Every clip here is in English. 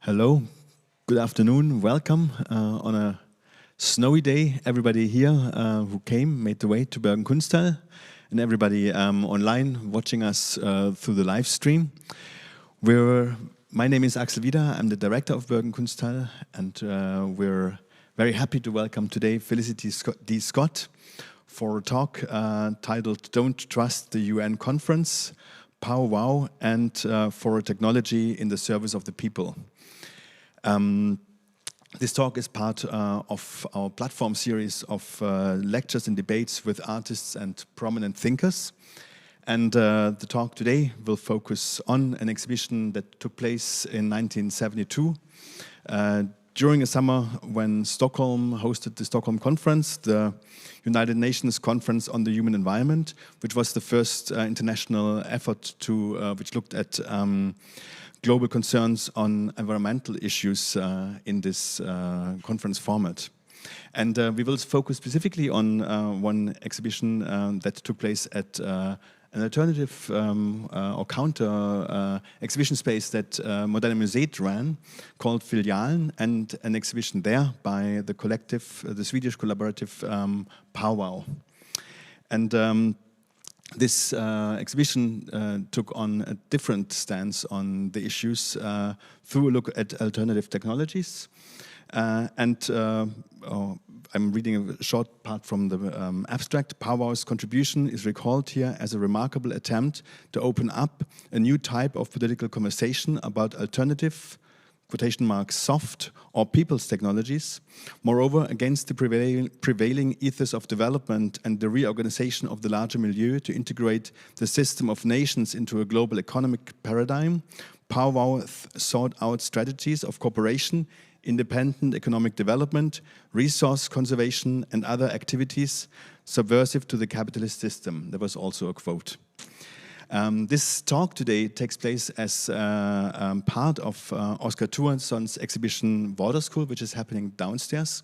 Hello, good afternoon, welcome on a snowy day. Everybody here who came made the way to Bergen Kunsthall, and everybody online watching us through the live stream. My name is Axel Wieder, I'm the director of Bergen Kunsthall, and we're very happy to welcome today Felicity D Scott for a talk titled Don't Trust the UN Conference, Pow Wow, and for a technology in the service of the people. This talk is part of our Plattform series of lectures and debates with artists and prominent thinkers. And the talk today will focus on an exhibition that took place in 1972 during a summer when Stockholm hosted the Stockholm Conference, the United Nations Conference on the Human Environment, which was the first international effort which looked at global concerns on environmental issues in this conference format. And we will focus specifically on one exhibition that took place at an alternative or counter exhibition space that Moderna Museet ran, called Filialen, and an exhibition there by the collective, the Swedish collaborative Pow Wow. And this exhibition took on a different stance on the issues through a look at alternative technologies. I'm reading a short part from the abstract. Pow Wow's contribution is recalled here as a remarkable attempt to open up a new type of political conversation about alternative, quotation marks, soft or people's technologies, moreover against the prevailing ethos of development and the reorganization of the larger milieu to integrate the system of nations into a global economic paradigm. Pow Wow sought out strategies of cooperation, independent economic development, resource conservation and other activities subversive to the capitalist system. There was also a quote. This talk today takes place as part of Oscar Tuazon's exhibition Water School, which is happening downstairs.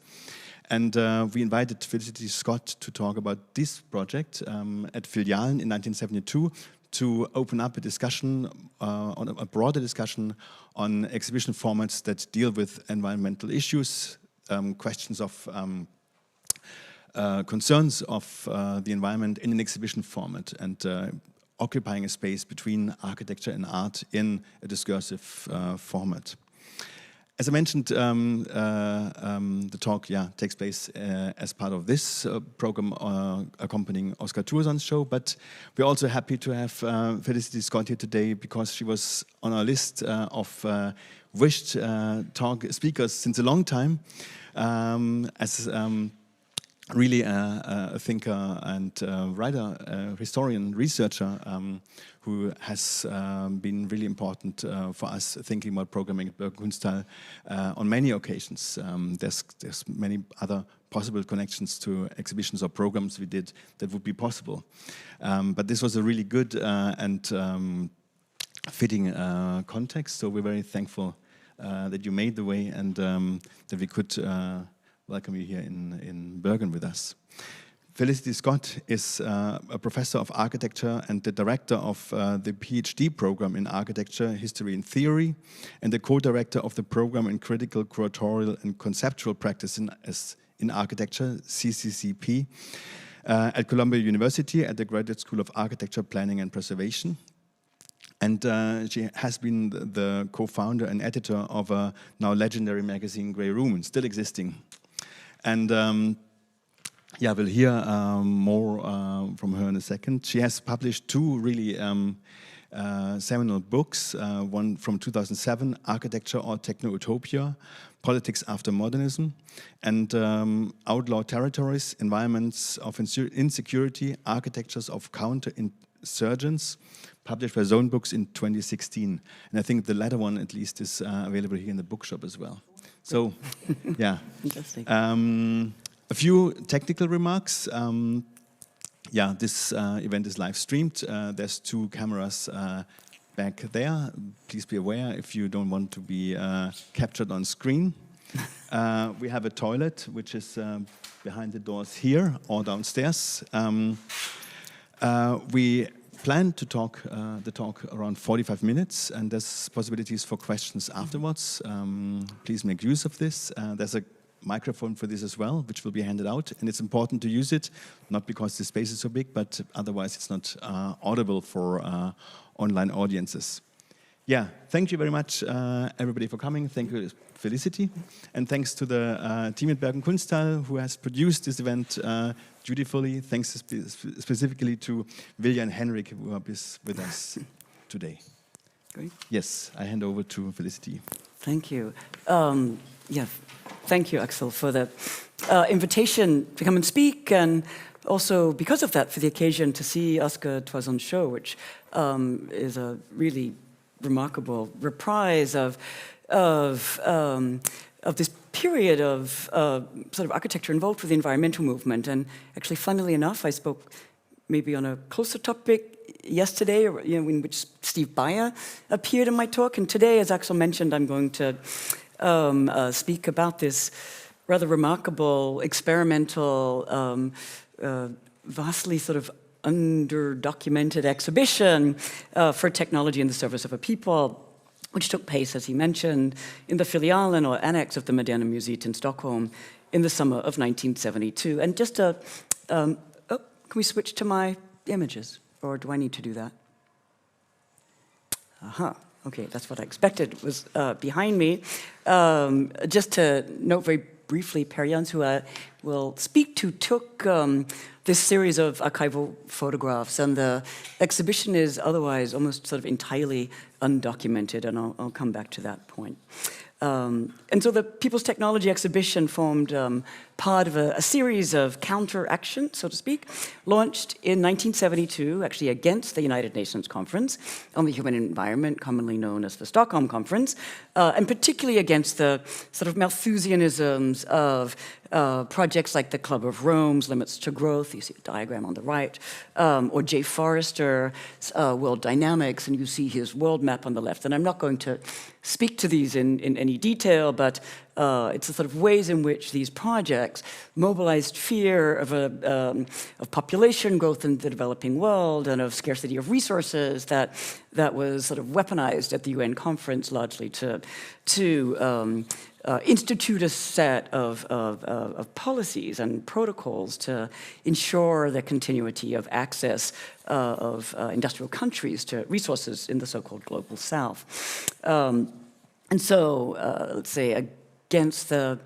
And we invited Felicity D Scott to talk about this project at Filialen in 1972 to open up a discussion, on a broader discussion on exhibition formats that deal with environmental issues, questions of concerns of the environment in an exhibition format, and occupying a space between architecture and art in a discursive format. As I mentioned, the talk takes place as part of this program accompanying Oscar Tuazon's show, but we're also happy to have Felicity Scott here today because she was on our list of wished talk speakers since a long time, as really a thinker and writer, historian, researcher who has been really important for us thinking about programming at Bergen Kunsthall on many occasions. There's many other possible connections to exhibitions or programs we did that would be possible. But this was a really good and fitting context, so we're very thankful that you made the way and that we could welcome you here in Bergen with us. Felicity Scott is a professor of architecture and the director of the PhD program in architecture, history and theory, and the co-director of the program in critical, curatorial and conceptual practice in architecture, CCCP, at Columbia University at the Graduate School of Architecture, Planning and Preservation. And she has been the co-founder and editor of a now legendary magazine, Grey Room, still existing. And we'll hear more from her in a second. She has published two really seminal books, one from 2007, Architecture or Techno-Utopia, Politics After Modernism, and Outlaw Territories, Environments of Insecurity, Architectures of Counter-Insurgents, published by Zone Books in 2016. And I think the latter one, at least, is available here in the bookshop as well. So, yeah. Interesting. A few technical remarks. This event is live streamed. There's two cameras back there. Please be aware if you don't want to be captured on screen. We have a toilet, which is behind the doors here or downstairs. We planned to talk the talk around 45 minutes, and there's possibilities for questions afterwards. Please make use of this. There's a microphone for this as well, which will be handed out, and it's important to use it, not because the space is so big, but otherwise it's not audible for online audiences. Yeah, thank you very much, everybody, for coming. Thank you, Felicity, and thanks to the team at Bergen Kunsthall who has produced this event dutifully. Thanks specifically to Vilja and Henrik who are with us today. Great. Yes, I hand over to Felicity. Thank you. Thank you, Axel, for the invitation to come and speak, and also because of that, for the occasion to see Oscar Tuazon's show, which is a really remarkable reprise of this period of sort of architecture involved with the environmental movement. And actually, funnily enough, I spoke maybe on a closer topic yesterday, in which Steve Bayer appeared in my talk. And today, as Axel mentioned, I'm going to speak about this rather remarkable, experimental, vastly sort of under-documented exhibition for technology in the service of a people, which took place, as he mentioned, in the Filialen, or annex of the Moderna Museet in Stockholm, in the summer of 1972. And just can we switch to my images, or do I need to do that? Aha. Okay, that's what I expected was behind me. Just to note very briefly, Per Jans, who I will speak to, took this series of archival photographs, and the exhibition is otherwise almost sort of entirely undocumented, and I'll come back to that point. And so the People's Technology exhibition formed part of a series of counter-actions, so to speak, launched in 1972, actually against the United Nations Conference on the Human Environment, commonly known as the Stockholm Conference, and particularly against the sort of Malthusianisms of projects like the Club of Rome's Limits to Growth, you see a diagram on the right, or Jay Forrester's World Dynamics, and you see his world map on the left. And I'm not going to speak to these in any detail, but it's the sort of ways in which these projects mobilized fear of population growth in the developing world and of scarcity of resources that was sort of weaponized at the UN conference, largely to institute a set of policies and protocols to ensure the continuity of access of industrial countries to resources in the so-called global south. And so, let's say, against the,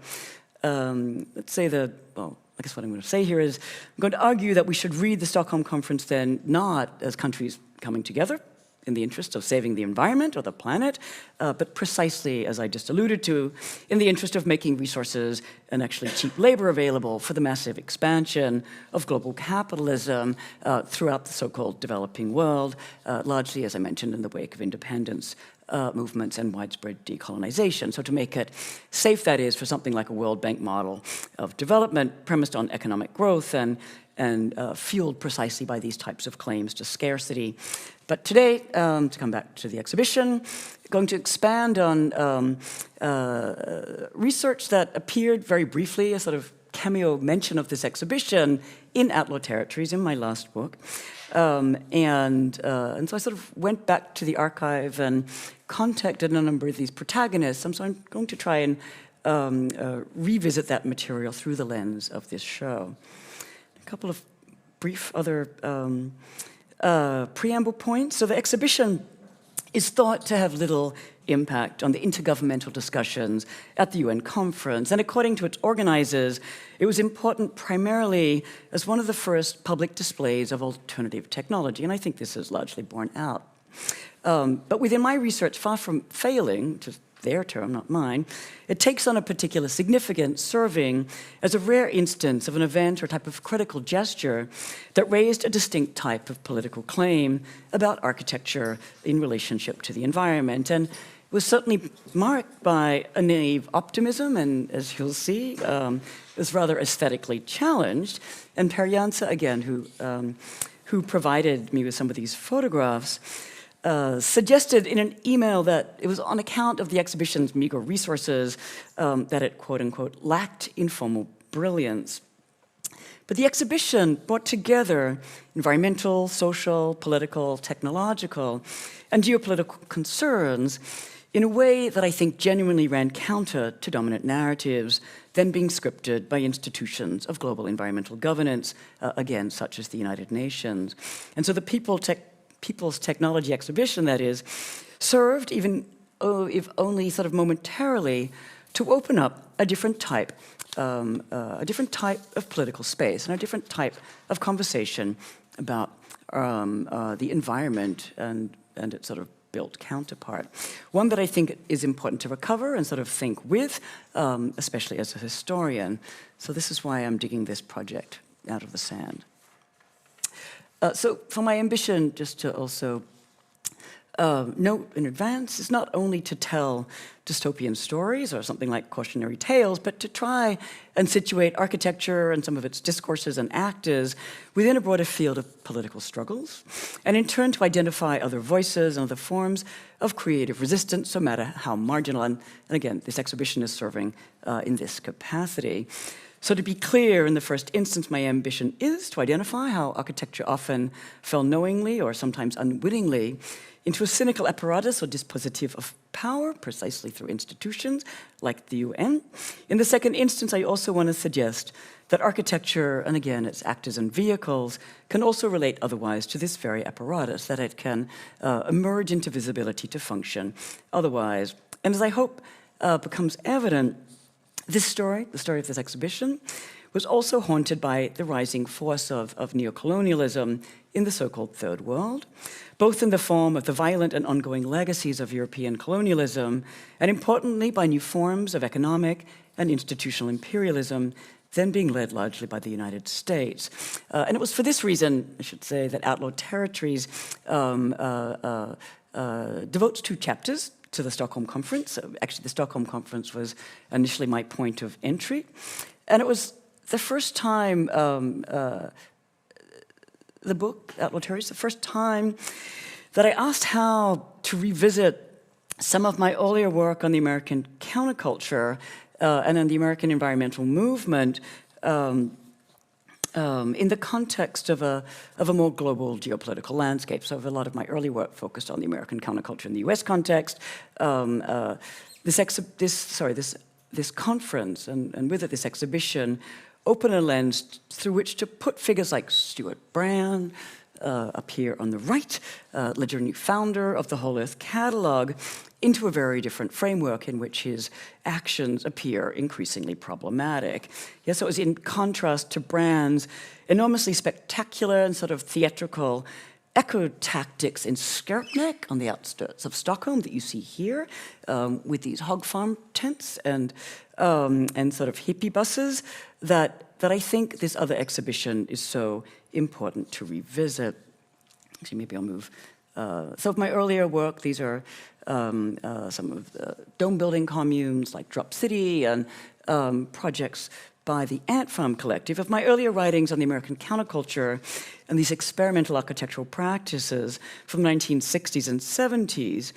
well, I guess what I'm going to say here is, I'm going to argue that we should read the Stockholm Conference then not as countries coming together in the interest of saving the environment or the planet, but precisely, as I just alluded to, in the interest of making resources and actually cheap labor available for the massive expansion of global capitalism throughout the so-called developing world, largely, as I mentioned, in the wake of independence movements and widespread decolonization. So to make it safe, that is, for something like a World Bank model of development premised on economic growth and fueled precisely by these types of claims to scarcity. But today, to come back to the exhibition, going to expand on research that appeared very briefly, a sort of cameo mention of this exhibition in Outlaw Territories in my last book. And so I sort of went back to the archive and contacted a number of these protagonists. And so I'm going to try and revisit that material through the lens of this show. A couple of brief other preamble points. So the exhibition is thought to have little impact on the intergovernmental discussions at the UN conference. And according to its organizers, it was important primarily as one of the first public displays of alternative technology. And I think this is largely borne out. But within my research, far from failing, which is their term, not mine, it takes on a particular significance, serving as a rare instance of an event or type of critical gesture that raised a distinct type of political claim about architecture in relationship to the environment. And it was certainly marked by a naive optimism, and as you'll see, it was rather aesthetically challenged. And Per Jans, again, who provided me with some of these photographs, suggested in an email that it was on account of the exhibition's meager resources that it, quote unquote, lacked informal brilliance. But the exhibition brought together environmental, social, political, technological, and geopolitical concerns in a way that I think genuinely ran counter to dominant narratives then being scripted by institutions of global environmental governance, again, such as the United Nations. And so the People's Technology exhibition, that is, served, even if only sort of momentarily, to open up a different type of political space and a different type of conversation about the environment and its sort of built counterpart. One that I think is important to recover and sort of think with, especially as a historian. So this is why I'm digging this project out of the sand. So for my ambition, just to also note in advance, is not only to tell dystopian stories or something like cautionary tales, but to try and situate architecture and some of its discourses and actors within a broader field of political struggles, and in turn to identify other voices and other forms of creative resistance, no matter how marginal. And again, this exhibition is serving in this capacity. So to be clear, in the first instance, my ambition is to identify how architecture often fell knowingly or sometimes unwittingly into a cynical apparatus or dispositive of power, precisely through institutions like the UN. In the second instance, I also want to suggest that architecture, and again, its actors and vehicles, can also relate otherwise to this very apparatus, that it can emerge into visibility to function otherwise. And as I hope becomes evident, this story, the story of this exhibition, was also haunted by the rising force of neocolonialism in the so-called Third World, both in the form of the violent and ongoing legacies of European colonialism, and importantly by new forms of economic and institutional imperialism, then being led largely by the United States. And it was for this reason, I should say, that Outlaw Territories devotes 2 chapters to the Stockholm Conference. Actually, the Stockholm Conference was initially my point of entry. And it was the first time, the book, Outlaw Territories, the first time that I asked how to revisit some of my earlier work on the American counterculture and on the American environmental movement in the context of a more global geopolitical landscape. So a lot of my early work focused on the American counterculture in the US context. This conference and with it this exhibition open a lens through which to put figures like Stuart Brand, up here on the right, legendary founder of the Whole Earth Catalog, into a very different framework in which his actions appear increasingly problematic. Yes, so it was in contrast to Brand's enormously spectacular and sort of theatrical echo tactics in Skarpnäck on the outskirts of Stockholm that you see here, with these hog farm tents and sort of hippie buses, that I think this other exhibition is so important to revisit. Actually, maybe I'll move. So of my earlier work, these are some of the dome building communes like Drop City and projects by the Ant Farm Collective. Of my earlier writings on the American counterculture and these experimental architectural practices from the 1960s and 70s,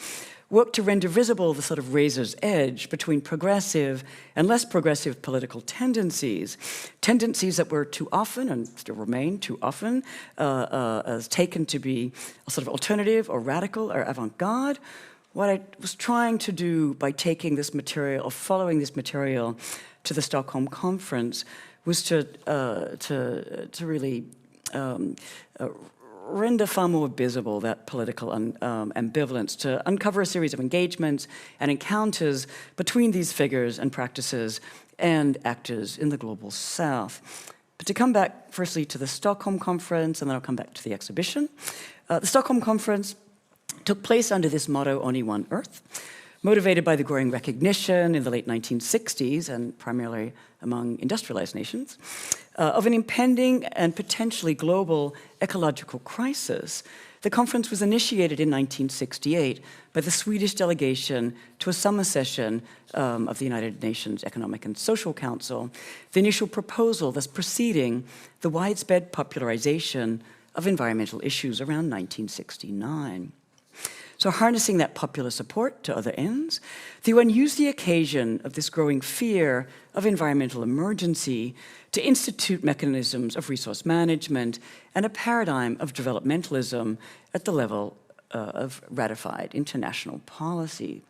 worked to render visible the sort of razor's edge between progressive and less progressive political tendencies that were too often, and still remain too often, as taken to be a sort of alternative or radical or avant-garde. What I was trying to do by taking this material, or following this material to the Stockholm Conference, was to really render far more visible that political ambivalence, to uncover a series of engagements and encounters between these figures and practices and actors in the global South. But to come back firstly to the Stockholm Conference, and then I'll come back to the exhibition. The Stockholm Conference took place under this motto, Only One Earth, motivated by the growing recognition in the late 1960s, and primarily among industrialized nations, of an impending and potentially global ecological crisis. The conference was initiated in 1968 by the Swedish delegation to a summer session of the United Nations Economic and Social Council, the initial proposal thus preceding the widespread popularization of environmental issues around 1969. So harnessing that popular support to other ends, the UN used the occasion of this growing fear of environmental emergency to institute mechanisms of resource management and a paradigm of developmentalism at the level of ratified international policy.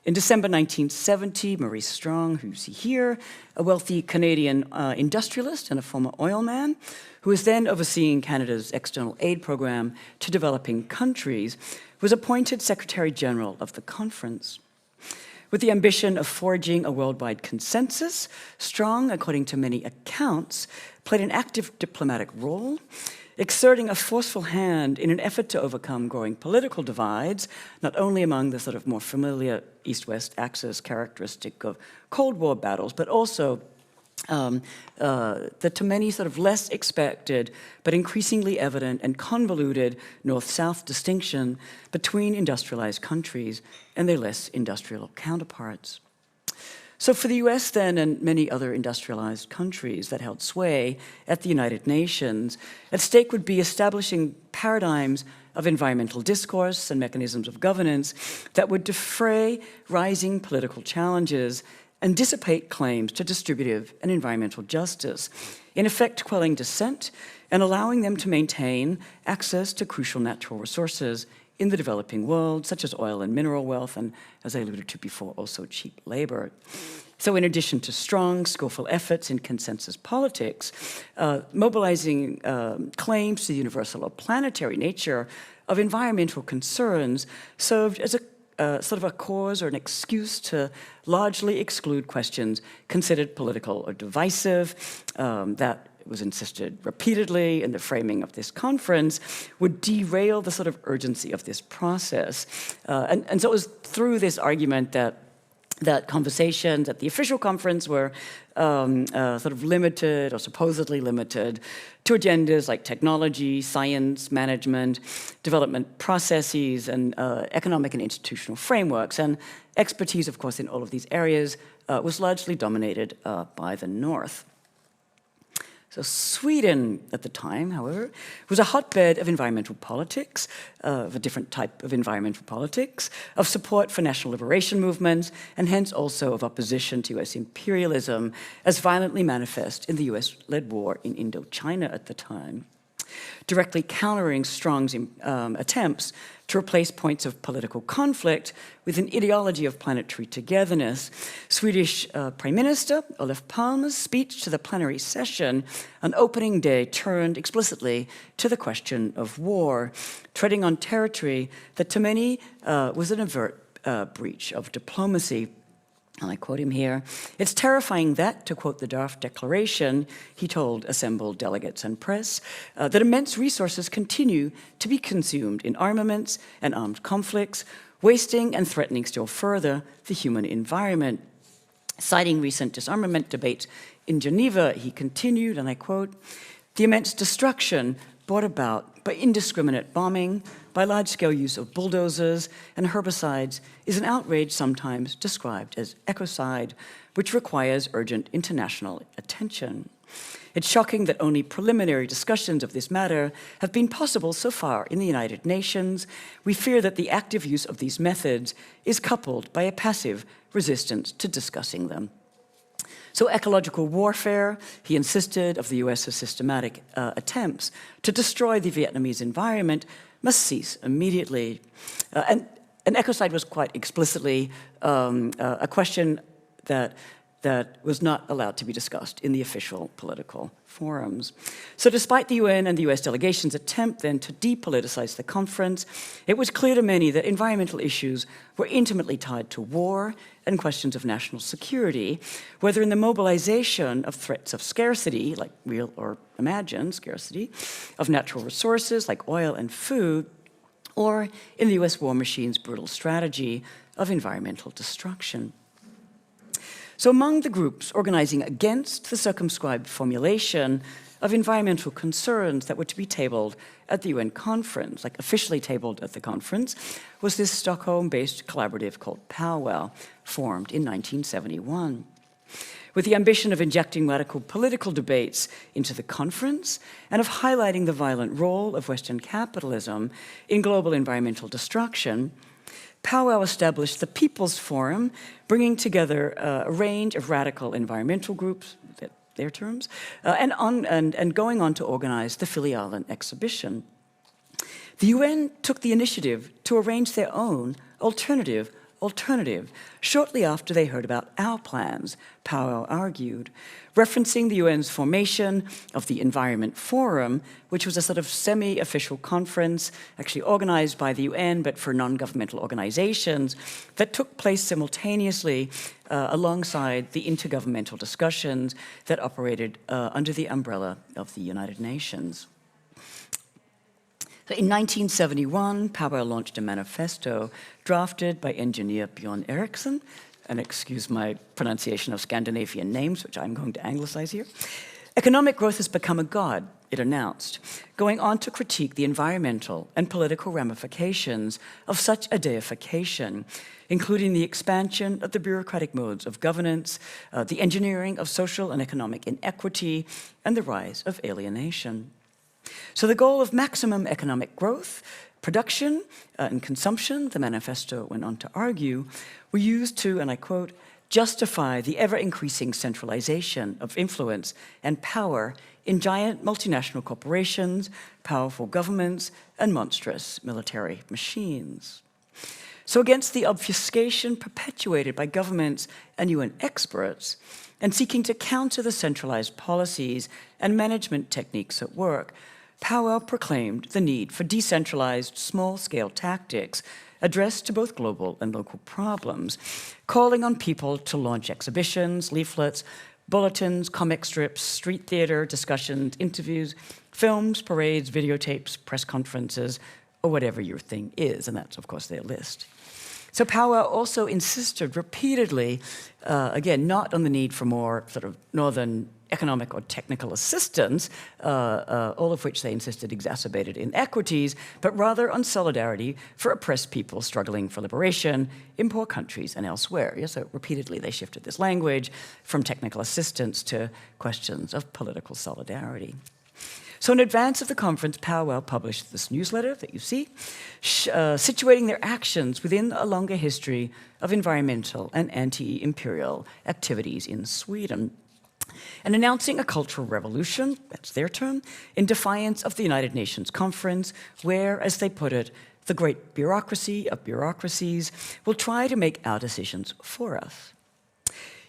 In December 1970, Maurice Strong, who you see here, a wealthy Canadian industrialist and a former oil man, who was then overseeing Canada's external aid program to developing countries, was appointed Secretary General of the conference. With the ambition of forging a worldwide consensus, Strong, according to many accounts, played an active diplomatic role, exerting a forceful hand in an effort to overcome growing political divides, not only among the sort of more familiar East-West axis characteristic of Cold War battles, but also the to many sort of less expected but increasingly evident and convoluted North-South distinction between industrialized countries and their less industrial counterparts. So for the US then, and many other industrialized countries that held sway at the United Nations, at stake would be establishing paradigms of environmental discourse and mechanisms of governance that would defray rising political challenges and dissipate claims to distributive and environmental justice, in effect quelling dissent and allowing them to maintain access to crucial natural resources in the developing world, such as oil and mineral wealth, and as I alluded to before, also cheap labor. So in addition to strong, skillful efforts in consensus politics, mobilizing claims to the universal or planetary nature of environmental concerns served as a sort of a cause or an excuse to largely exclude questions considered political or divisive. That was insisted repeatedly in the framing of this conference, would derail the sort of urgency of this process. And so it was through this argument that conversations at the official conference were sort of limited or supposedly limited to agendas like technology, science, management, development processes, and economic and institutional frameworks. And expertise, of course, in all of these areas was largely dominated by the North. So Sweden, at the time, however, was a hotbed of environmental politics, of a different type of environmental politics, of support for national liberation movements, and hence also of opposition to US imperialism, as violently manifest in the US-led war in Indochina at the time. Directly countering Strong's attempts to replace points of political conflict with an ideology of planetary togetherness, Swedish Prime Minister Olof Palme's speech to the plenary session on opening day turned explicitly to the question of war, treading on territory that to many was an overt breach of diplomacy. And I quote him here, "It's terrifying that," to quote the draft declaration, he told assembled delegates and press, that immense resources continue to be consumed in armaments and armed conflicts, wasting and threatening still further the human environment. Citing recent disarmament debates in Geneva, he continued, and I quote, "The immense destruction brought about by indiscriminate bombing, by large-scale use of bulldozers and herbicides is an outrage sometimes described as ecocide, which requires urgent international attention. It's shocking that only preliminary discussions of this matter have been possible so far in the United Nations. We fear that the active use of these methods is coupled by a passive resistance to discussing them." So ecological warfare, he insisted, of the US's systematic attempts to destroy the Vietnamese environment must cease immediately. And ecocide was quite explicitly a question that was not allowed to be discussed in the official political forums. So despite the UN and the US delegation's attempt then to depoliticize the conference, it was clear to many that environmental issues were intimately tied to war and questions of national security, whether in the mobilization of threats of scarcity, like real or imagined scarcity, of natural resources like oil and food, or in the US war machine's brutal strategy of environmental destruction. So among the groups organizing against the circumscribed formulation of environmental concerns that were to be tabled at the UN conference, like officially tabled at the conference, was this Stockholm-based collaborative called Pow Wow, formed in 1971. with the ambition of injecting radical political debates into the conference and of highlighting the violent role of Western capitalism in global environmental destruction. Pow Wow established the People's Forum, bringing together a range of radical environmental groups, their terms, and going on to organize the Filialen exhibition. The UN took the initiative to arrange their own alternative, shortly after they heard about our plans, Pow Wow argued, referencing the UN's formation of the Environment Forum, which was a sort of semi-official conference, actually organized by the UN, but for non-governmental organizations, that took place simultaneously alongside the intergovernmental discussions that operated under the umbrella of the United Nations. So in 1971, Pow Wow launched a manifesto drafted by engineer Bjorn Eriksson, and excuse my pronunciation of Scandinavian names, which I'm going to anglicize here. Economic growth has become a god, it announced, going on to critique the environmental and political ramifications of such a deification, including the expansion of the bureaucratic modes of governance, the engineering of social and economic inequity, and the rise of alienation. So the goal of maximum economic growth, production, and consumption, the manifesto went on to argue, were used to, and I quote, justify the ever-increasing centralization of influence and power in giant multinational corporations, powerful governments, and monstrous military machines. So against the obfuscation perpetuated by governments and UN experts, and seeking to counter the centralized policies and management techniques at work, Pow Wow proclaimed the need for decentralized, small-scale tactics addressed to both global and local problems, calling on people to launch exhibitions, leaflets, bulletins, comic strips, street theater, discussions, interviews, films, parades, videotapes, press conferences, or whatever your thing is, and that's, of course, their list. So Pow Wow also insisted repeatedly, again, not on the need for more sort of northern economic or technical assistance, all of which they insisted exacerbated inequities, but rather on solidarity for oppressed people struggling for liberation in poor countries and elsewhere. Yeah, so repeatedly they shifted this language from technical assistance to questions of political solidarity. So in advance of the conference, Pow Wow published this newsletter that you see, situating their actions within a longer history of environmental and anti-imperial activities in Sweden, and announcing a cultural revolution, that's their term, in defiance of the United Nations Conference, where, as they put it, the great bureaucracy of bureaucracies will try to make our decisions for us.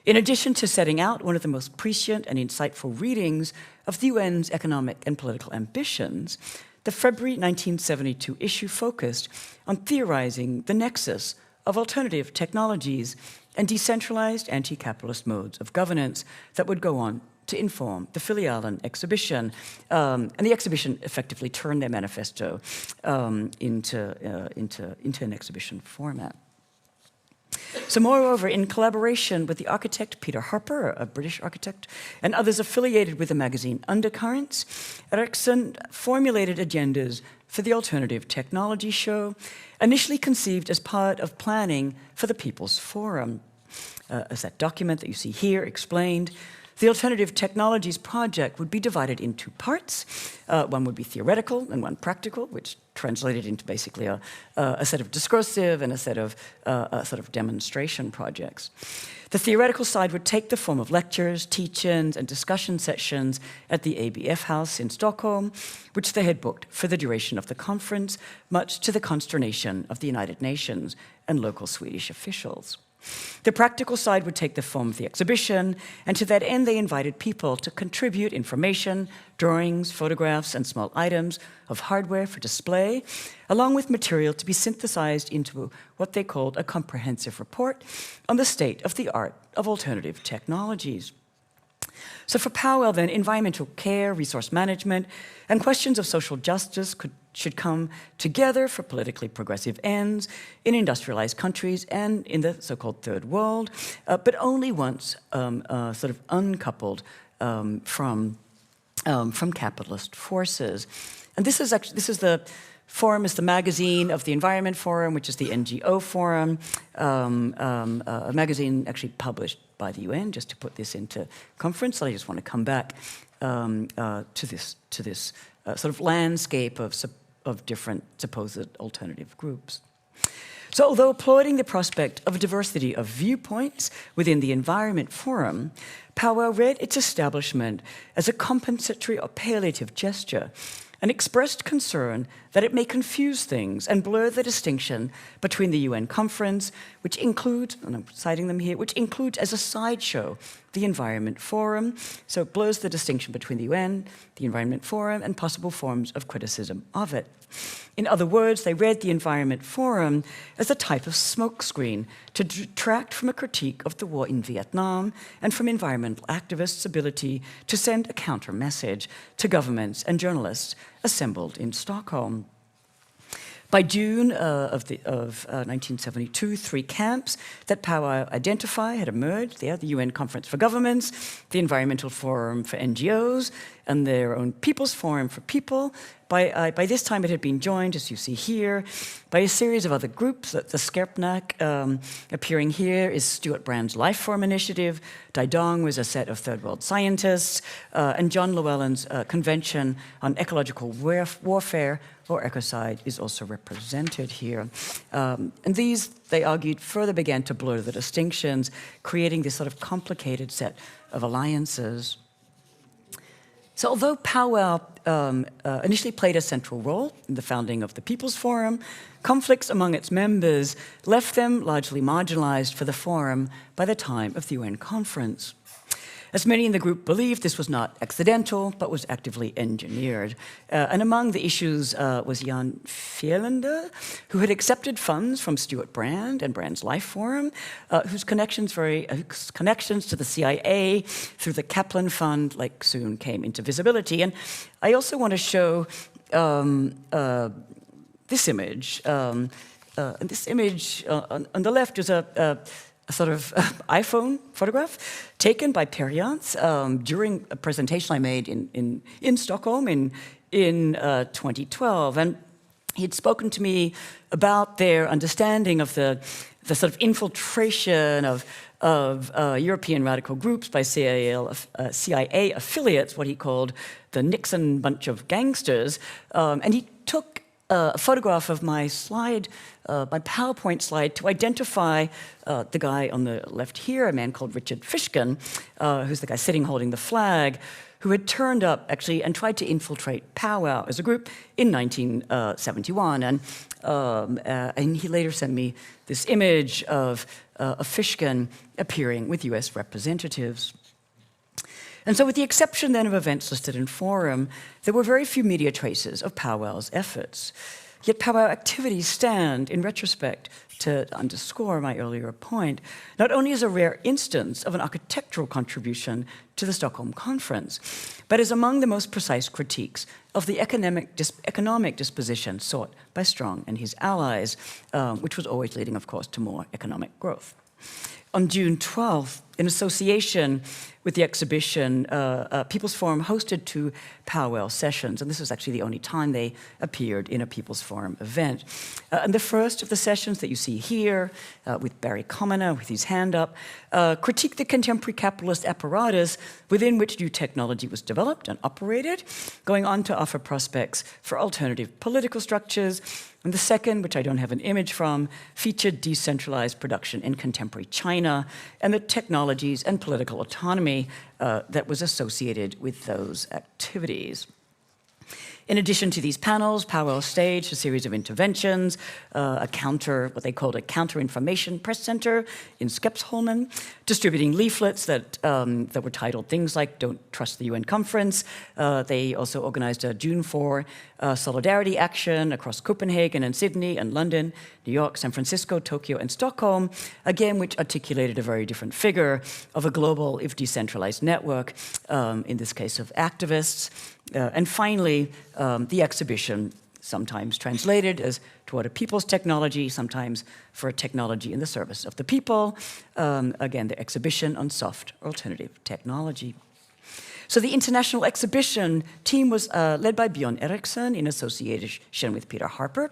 In addition to setting out one of the most prescient and insightful readings of the UN's economic and political ambitions, the February 1972 issue focused on theorizing the nexus of alternative technologies and decentralized anti-capitalist modes of governance that would go on to inform the Filialen exhibition. And the exhibition effectively turned their manifesto into an exhibition format. So moreover, in collaboration with the architect Peter Harper, a British architect, and others affiliated with the magazine Undercurrents, Eriksson formulated agendas for the Alternative Technology Show, initially conceived as part of planning for the People's Forum. As that document that you see here explained, the Alternative Technologies project would be divided into parts. One would be theoretical and one practical, which translated into basically a set of discursive and a set of sort of demonstration projects. The theoretical side would take the form of lectures, teach-ins, and discussion sessions at the ABF House in Stockholm, which they had booked for the duration of the conference, much to the consternation of the United Nations and local Swedish officials. The practical side would take the form of the exhibition, and to that end they invited people to contribute information, drawings, photographs, and small items of hardware for display, along with material to be synthesized into what they called a comprehensive report on the state of the art of alternative technologies. So for Pow Wow then, environmental care, resource management, and questions of social justice should come together for politically progressive ends in industrialized countries and in the so-called third world, but only once sort of uncoupled from capitalist forces. And this is the Forum is the magazine of the Environment Forum, which is the NGO Forum, a magazine actually published by the UN, just to put this into conference. So I just want to come back to this sort of landscape of different supposed alternative groups. So although applauding the prospect of a diversity of viewpoints within the Environment Forum, PowWow read its establishment as a compensatory or palliative gesture and expressed concern that it may confuse things and blur the distinction between the UN conference, which includes, and I'm citing them here, which includes as a sideshow the Environment Forum, so it blurs the distinction between the UN, the Environment Forum, and possible forms of criticism of it. In other words, they read the Environment Forum as a type of smokescreen to detract from a critique of the war in Vietnam and from environmental activists' ability to send a counter-message to governments and journalists assembled in Stockholm. By June of 1972, 3 camps that PowWow identify had emerged. They are the UN Conference for Governments, the Environmental Forum for NGOs, and their own People's Forum for People. By this time, it had been joined, as you see here, by a series of other groups. The Skerpnak appearing here is Stuart Brand's Life Form Initiative. Daidong was a set of Third World scientists, and John Llewellyn's Convention on Ecological Warfare, or ecocide, is also represented here. And these, they argued, further began to blur the distinctions, creating this sort of complicated set of alliances. So although PowWow initially played a central role in the founding of the People's Forum, conflicts among its members left them largely marginalized for the forum by the time of the UN conference. As many in the group believed, this was not accidental, but was actively engineered. And among the issues was Jan Filialen, who had accepted funds from Stuart Brand and Brand's Life Forum, whose connections to the CIA through the Kaplan Fund soon came into visibility. And I also want to show this image. And this image on the left is a sort of iPhone photograph taken by Per Jans during a presentation I made in Stockholm in 2012. And he'd spoken to me about their understanding of the sort of infiltration of European radical groups by CIA affiliates, what he called the Nixon bunch of gangsters. And he took a photograph of my slide, my PowerPoint slide, to identify the guy on the left here, a man called Richard Fishkin, who's the guy sitting holding the flag, who had turned up actually and tried to infiltrate PowWow as a group in 1971. And he later sent me this image of Fishkin appearing with US representatives. And so with the exception then of events listed in Forum, there were very few media traces of PowWow's efforts. Yet PowWow activities stand, in retrospect, to underscore my earlier point, not only as a rare instance of an architectural contribution to the Stockholm Conference, but as among the most precise critiques of the economic disposition sought by Strong and his allies, which was always leading, of course, to more economic growth. On June 12th, in association with the exhibition, People's Forum hosted 2 PowWow sessions, and this was actually the only time they appeared in a People's Forum event. And the first of the sessions that you see here, with Barry Commoner with his hand up, critiqued the contemporary capitalist apparatus within which new technology was developed and operated, going on to offer prospects for alternative political structures. And the second, which I don't have an image from, featured decentralized production in contemporary China and the technologies and political autonomy that was associated with those activities. In addition to these panels, PowWow staged a series of interventions, what they called a counter-information press center in Skeppsholmen, distributing leaflets that were titled things like "Don't Trust the UN Conference." They also organized a June 4 solidarity action across Copenhagen and Sydney and London, New York, San Francisco, Tokyo, and Stockholm, again, which articulated a very different figure of a global, if decentralized network, in this case of activists. And finally, the exhibition, sometimes translated as toward a people's technology, sometimes for a technology in the service of the people. Again, the exhibition on soft alternative technology. So the international exhibition team was led by Björn Eriksson in association with Peter Harper.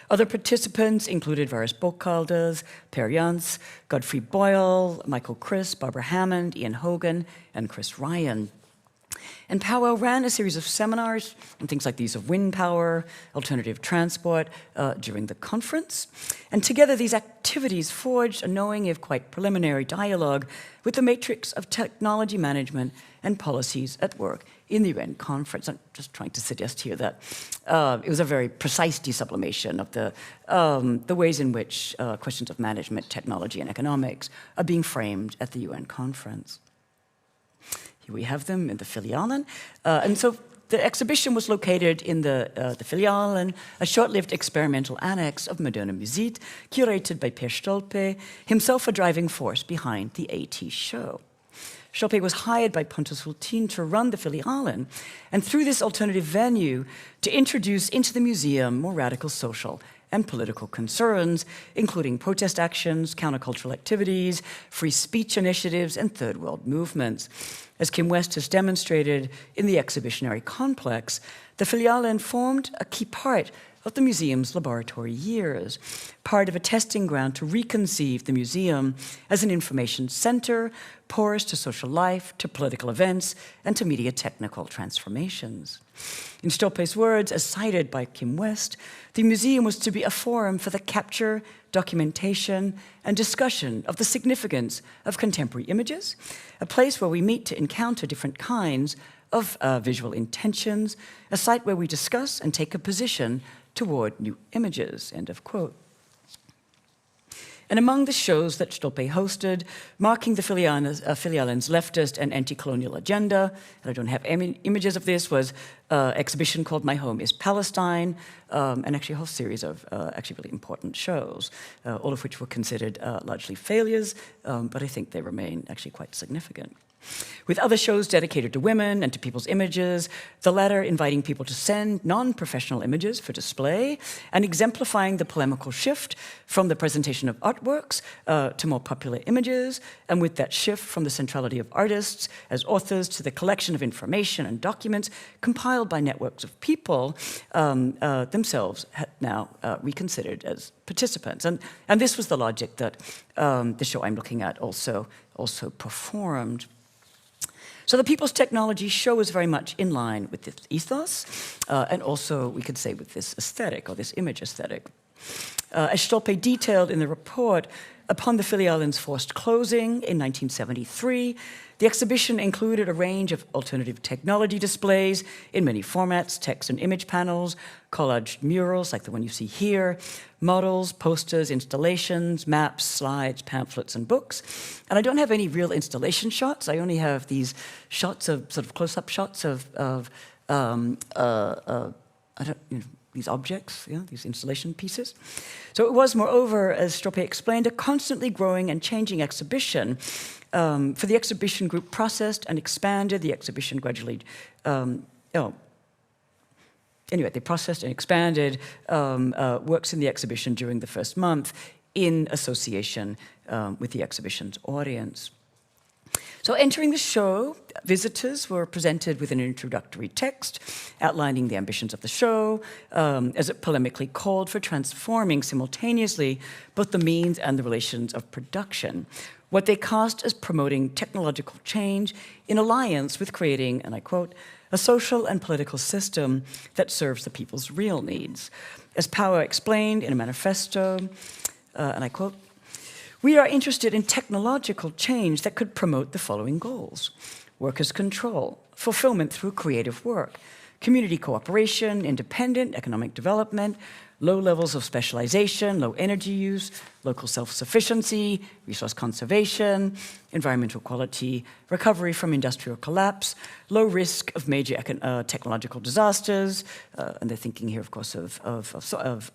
Other participants included various bokholders, Per Jans, Godfrey Boyle, Michael Chris, Barbara Hammond, Ian Hogan, and Chris Ryan. And PowWow ran a series of seminars on things like the use of wind power, alternative transport during the conference. And together these activities forged a knowing, if quite preliminary, dialogue with the matrix of technology management and policies at work in the UN conference. I'm just trying to suggest here that it was a very precise desublimation of the ways in which questions of management, technology, and economics are being framed at the UN conference. Here we have them in the Filialen. And so the exhibition was located in the Filialen, a short-lived experimental annex of Moderna Museet, curated by Per Stolpe, himself a driving force behind the AT show. Stolpe was hired by Pontus Hultin to run the Filialen, and through this alternative venue, to introduce into the museum more radical social and political concerns, including protest actions, countercultural activities, free speech initiatives, and third world movements. As Kim West has demonstrated in the exhibitionary complex, the Filialen formed a key part of the museum's laboratory years, part of a testing ground to reconceive the museum as an information center, porous to social life, to political events, and to media technical transformations. In Stolpe's words, as cited by Kim West, the museum was to be a forum for the capture, documentation, and discussion of the significance of contemporary images, a place where we meet to encounter different kinds of visual intentions, a site where we discuss and take a position toward new images, end of quote. And among the shows that Stolpe hosted, marking the Filialen's leftist and anti-colonial agenda, and I don't have any images of this, was an exhibition called My Home is Palestine, and actually a whole series of actually really important shows, all of which were considered largely failures, but I think they remain actually quite significant. With other shows dedicated to women and to people's images, the latter inviting people to send non-professional images for display and exemplifying the polemical shift from the presentation of artworks to more popular images, and with that shift from the centrality of artists as authors to the collection of information and documents compiled by networks of people themselves now reconsidered as participants. And this was the logic that the show I'm looking at also performed. So the People's Technology show is very much in line with this ethos, and also, we could say, with this aesthetic, or this image aesthetic. As Stolpe detailed in the report, upon the Filialen's forced closing in 1973, the exhibition included a range of alternative technology displays in many formats, text and image panels, collaged murals like the one you see here, models, posters, installations, maps, slides, pamphlets, and books. And I don't have any real installation shots. I only have these shots of sort of close-up shots of these objects, these installation pieces. So it was, moreover, as Stolpe explained, a constantly growing and changing exhibition. For the exhibition group processed and expanded, the exhibition gradually, anyway, they processed and expanded works in the exhibition during the first month in association with the exhibition's audience. So entering the show, visitors were presented with an introductory text outlining the ambitions of the show, as it polemically called for transforming simultaneously both the means and the relations of production. What they cast as promoting technological change in alliance with creating, and I quote, a social and political system that serves the people's real needs. As PowWow explained in a manifesto, and I quote, we are interested in technological change that could promote the following goals: workers' control, fulfillment through creative work, community cooperation, independent economic development, low levels of specialization, low energy use, local self-sufficiency, resource conservation, environmental quality, recovery from industrial collapse, low risk of major technological disasters, and they're thinking here, of course, of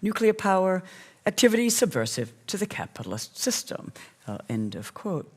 nuclear power, activities subversive to the capitalist system, end of quote.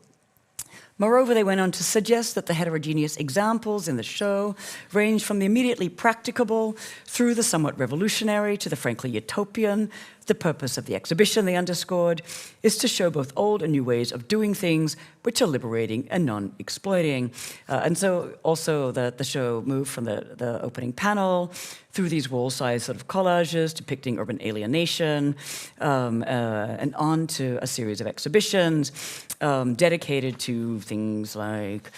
Moreover, they went on to suggest that the heterogeneous examples in the show range from the immediately practicable through the somewhat revolutionary to the frankly utopian. The purpose of the exhibition, they underscored, is to show both old and new ways of doing things which are liberating and non-exploiting. And so also the show moved from the opening panel through these wall-sized sort of collages depicting urban alienation and on to a series of exhibitions dedicated to things like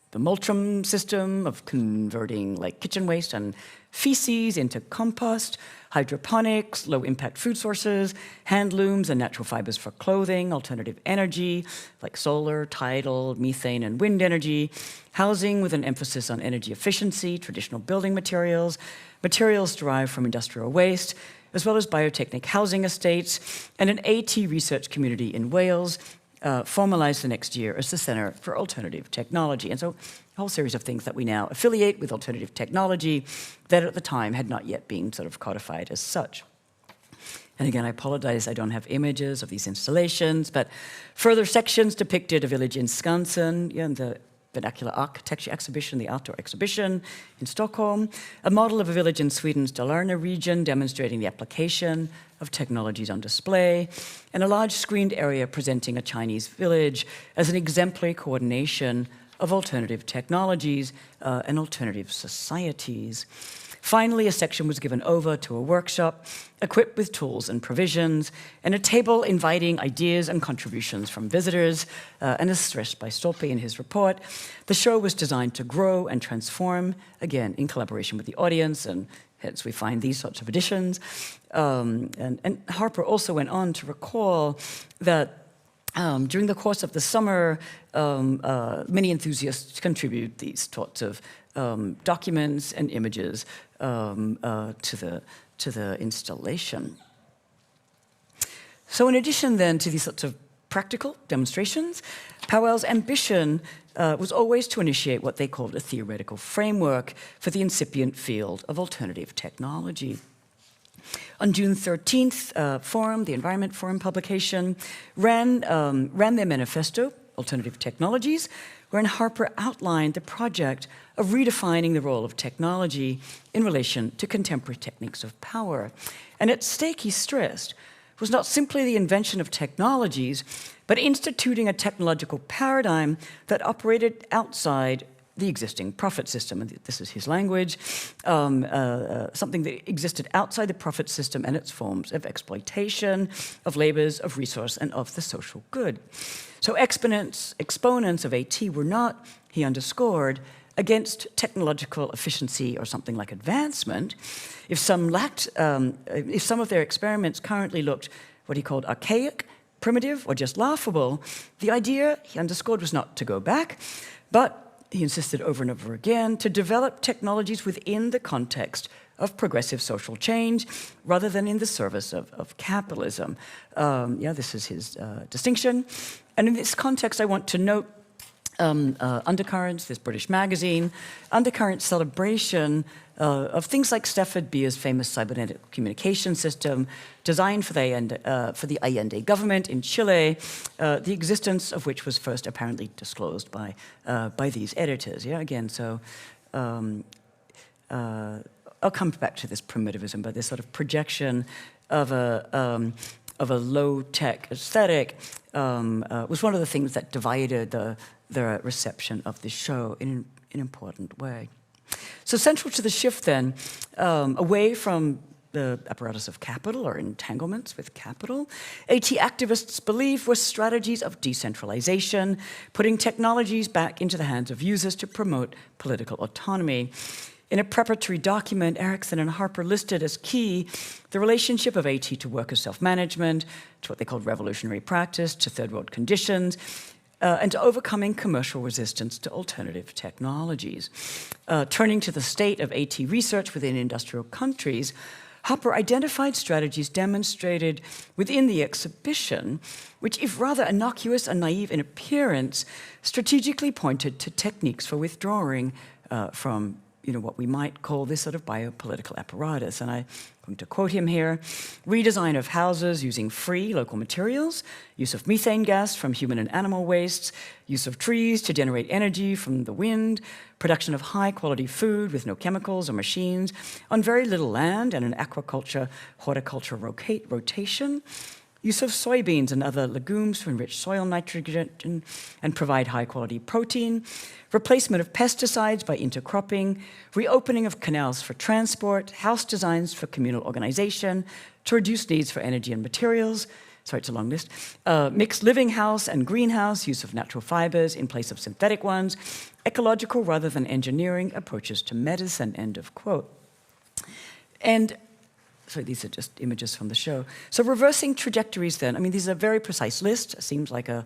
the Multrum system of converting like kitchen waste and feces into compost, hydroponics, low-impact food sources, hand looms and natural fibers for clothing, alternative energy like solar, tidal, methane, and wind energy, housing with an emphasis on energy efficiency, traditional building materials, materials derived from industrial waste, as well as biotechnic housing estates, and an AT research community in Wales, formalized the next year as the Center for Alternative Technology. And so a whole series of things that we now affiliate with alternative technology that at the time had not yet been sort of codified as such. And again, I apologize, I don't have images of these installations, but further sections depicted a village in Skansen, in the vernacular architecture exhibition, the outdoor exhibition in Stockholm, a model of a village in Sweden's Dalarna region demonstrating the application of technologies on display, and a large screened area presenting a Chinese village as an exemplary coordination of alternative technologies and alternative societies. Finally, a section was given over to a workshop equipped with tools and provisions, and a table inviting ideas and contributions from visitors. And as stressed by Stolpe in his report, the show was designed to grow and transform, again, in collaboration with the audience, and hence we find these sorts of additions. And Harper also went on to recall that during the course of the summer, many enthusiasts contribute these sorts of documents and images to the installation. So in addition then to these sorts of practical demonstrations, PowWow's ambition was always to initiate what they called a theoretical framework for the incipient field of alternative technology. On June 13th, Forum, the Environment Forum publication, ran their manifesto, Alternative Technologies, wherein Harper outlined the project of redefining the role of technology in relation to contemporary techniques of power. And at stake, he stressed, was not simply the invention of technologies, but instituting a technological paradigm that operated outside the existing profit system, and this is his language, something that existed outside the profit system and its forms of exploitation, of labors, of resource, and of the social good. So exponents of AT were not, he underscored, against technological efficiency or something like advancement. If some of their experiments currently looked what he called archaic, primitive, or just laughable, the idea, he underscored, was not to go back, but he insisted over and over again, to develop technologies within the context of progressive social change rather than in the service of capitalism. This is his distinction. And in this context, I want to note Undercurrents, this British magazine, Undercurrents celebration of things like Stafford Beer's famous cybernetic communication system designed for the Allende government in Chile, the existence of which was first apparently disclosed by these editors. Yeah, again, so I'll come back to this primitivism, but this sort of projection of a low-tech aesthetic was one of the things that divided the reception of the show in an important way. So central to the shift then, away from the apparatus of capital or entanglements with capital, AT activists believe were strategies of decentralization, putting technologies back into the hands of users to promote political autonomy. In a preparatory document, Erickson and Harper listed as key the relationship of AT to worker self-management, to what they called revolutionary practice, to third world conditions, and to overcoming commercial resistance to alternative technologies. Turning to the state of AT research within industrial countries, Harper identified strategies demonstrated within the exhibition, which, if rather innocuous and naive in appearance, strategically pointed to techniques for withdrawing from what we might call this sort of biopolitical apparatus. And I'm going to quote him here: redesign of houses using free local materials, use of methane gas from human and animal wastes, use of trees to generate energy from the wind, production of high-quality food with no chemicals or machines on very little land, and an aquaculture, horticulture rotation, use of soybeans and other legumes to enrich soil nitrogen and provide high-quality protein, replacement of pesticides by intercropping, reopening of canals for transport, house designs for communal organization to reduce needs for energy and materials. Sorry, it's a long list. Mixed living house and greenhouse, use of natural fibers in place of synthetic ones, ecological rather than engineering approaches to medicine, end of quote. And so these are just images from the show. So reversing trajectories then, I mean, these are a very precise list. It seems like a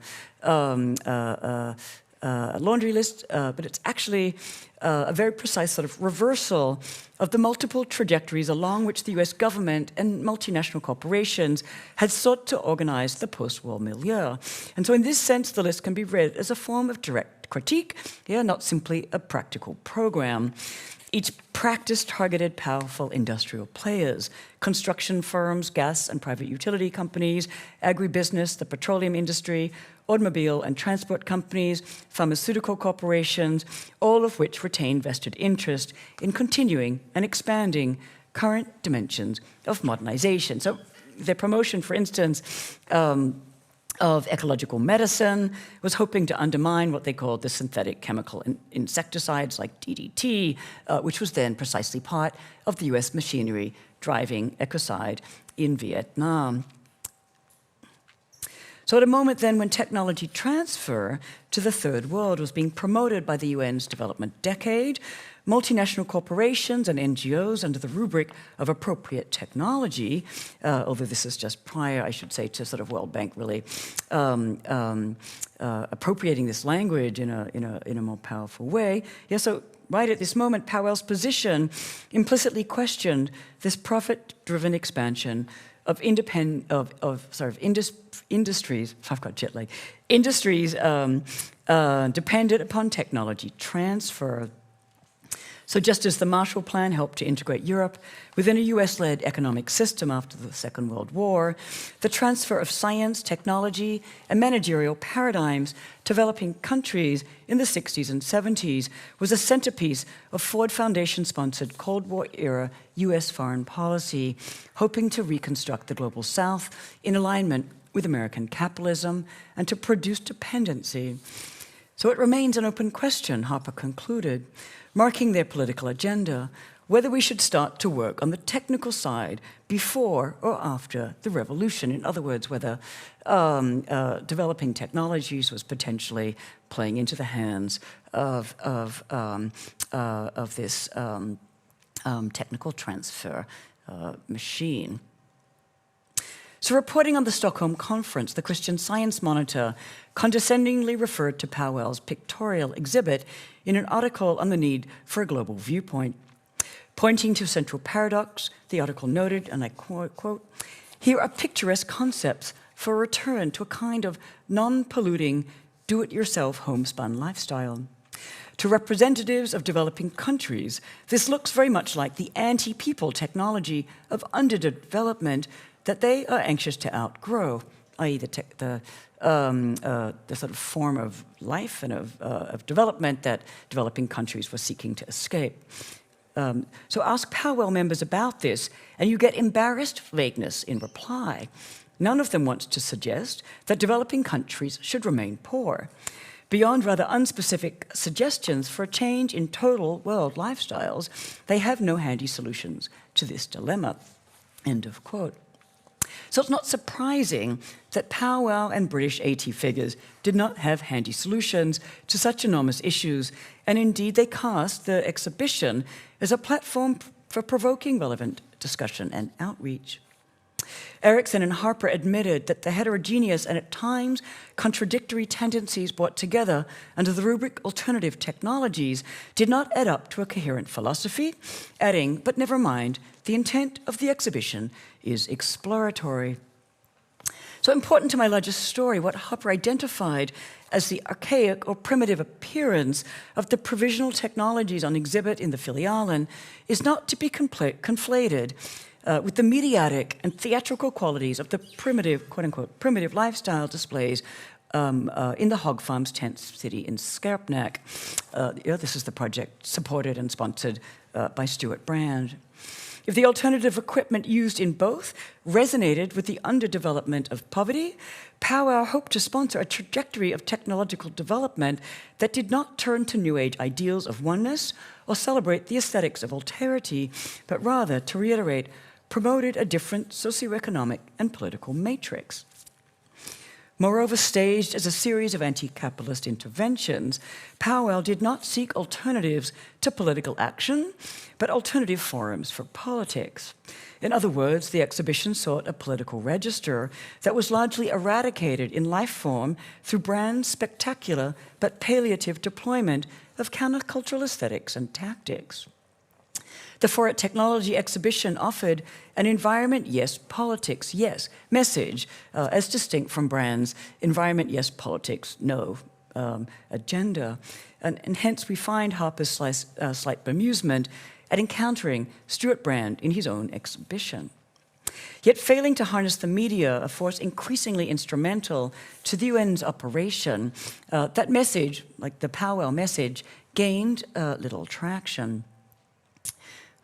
laundry list, but it's actually a very precise sort of reversal of the multiple trajectories along which the US government and multinational corporations had sought to organize the post-war milieu. And so in this sense, the list can be read as a form of direct critique, not simply a practical program. Each practice targeted powerful industrial players, construction firms, gas and private utility companies, agribusiness, the petroleum industry, automobile and transport companies, pharmaceutical corporations, all of which retain vested interest in continuing and expanding current dimensions of modernization. So their promotion, for instance, of ecological medicine was hoping to undermine what they called the synthetic chemical insecticides like DDT, which was then precisely part of the US machinery driving ecocide in Vietnam. So at a moment then when technology transfer to the third world was being promoted by the UN's development decade, multinational corporations and NGOs under the rubric of appropriate technology, although this is just prior, I should say, to sort of World Bank really appropriating this language in a more powerful way. Yeah, so right at this moment, PowWow's position implicitly questioned this profit-driven expansion of industries. I've got jet lag. Industries dependent upon technology transfer. So just as the Marshall Plan helped to integrate Europe within a US-led economic system after the Second World War, the transfer of science, technology, and managerial paradigms to developing countries in the 60s and 70s was a centerpiece of Ford Foundation-sponsored Cold War-era US foreign policy, hoping to reconstruct the global South in alignment with American capitalism and to produce dependency. So it remains an open question, Harper concluded, marking their political agenda, whether we should start to work on the technical side before or after the revolution. In other words, whether developing technologies was potentially playing into the hands of this technical transfer machine. So reporting on the Stockholm Conference, the Christian Science Monitor condescendingly referred to PowWow's pictorial exhibit in an article on the need for a global viewpoint. Pointing to a central paradox, the article noted, and I quote, "Here are picturesque concepts for a return to a kind of non-polluting, do-it-yourself homespun lifestyle. To representatives of developing countries, this looks very much like the anti-people technology of underdevelopment that they are anxious to outgrow, i.e. the sort of form of life and of development that developing countries were seeking to escape." So ask PowWow members about this, and you get embarrassed vagueness in reply. None of them wants to suggest that developing countries should remain poor. Beyond rather unspecific suggestions for a change in total world lifestyles, they have no handy solutions to this dilemma. End of quote. So it's not surprising that PowWow and British AT figures did not have handy solutions to such enormous issues, and indeed they cast the exhibition as a platform for provoking relevant discussion and outreach. Erickson and Harper admitted that the heterogeneous and at times contradictory tendencies brought together under the rubric alternative technologies did not add up to a coherent philosophy, adding, but never mind, the intent of the exhibition is exploratory. So important to my larger story, what Hopper identified as the archaic or primitive appearance of the provisional technologies on exhibit in the Filialen is not to be conflated with the mediatic and theatrical qualities of the primitive, quote-unquote, primitive lifestyle displays in the hog farm's tent city in Skerpnack. This is the project supported and sponsored by Stuart Brand. If the alternative equipment used in both resonated with the underdevelopment of poverty, PowWow hoped to sponsor a trajectory of technological development that did not turn to New Age ideals of oneness or celebrate the aesthetics of alterity, but rather, to reiterate, promoted a different socioeconomic and political matrix. Moreover, staged as a series of anti-capitalist interventions, PowWow did not seek alternatives to political action, but alternative forums for politics. In other words, the exhibition sought a political register that was largely eradicated in life form through Brand's spectacular but palliative deployment of countercultural aesthetics and tactics. The For It Technology exhibition offered an environment, yes, politics, yes, message, as distinct from Brand's environment, yes, politics, no agenda. And hence we find Harper's slight bemusement at encountering Stuart Brand in his own exhibition. Yet failing to harness the media, a force increasingly instrumental to the UN's operation, that message, like the PowWow message, gained little traction.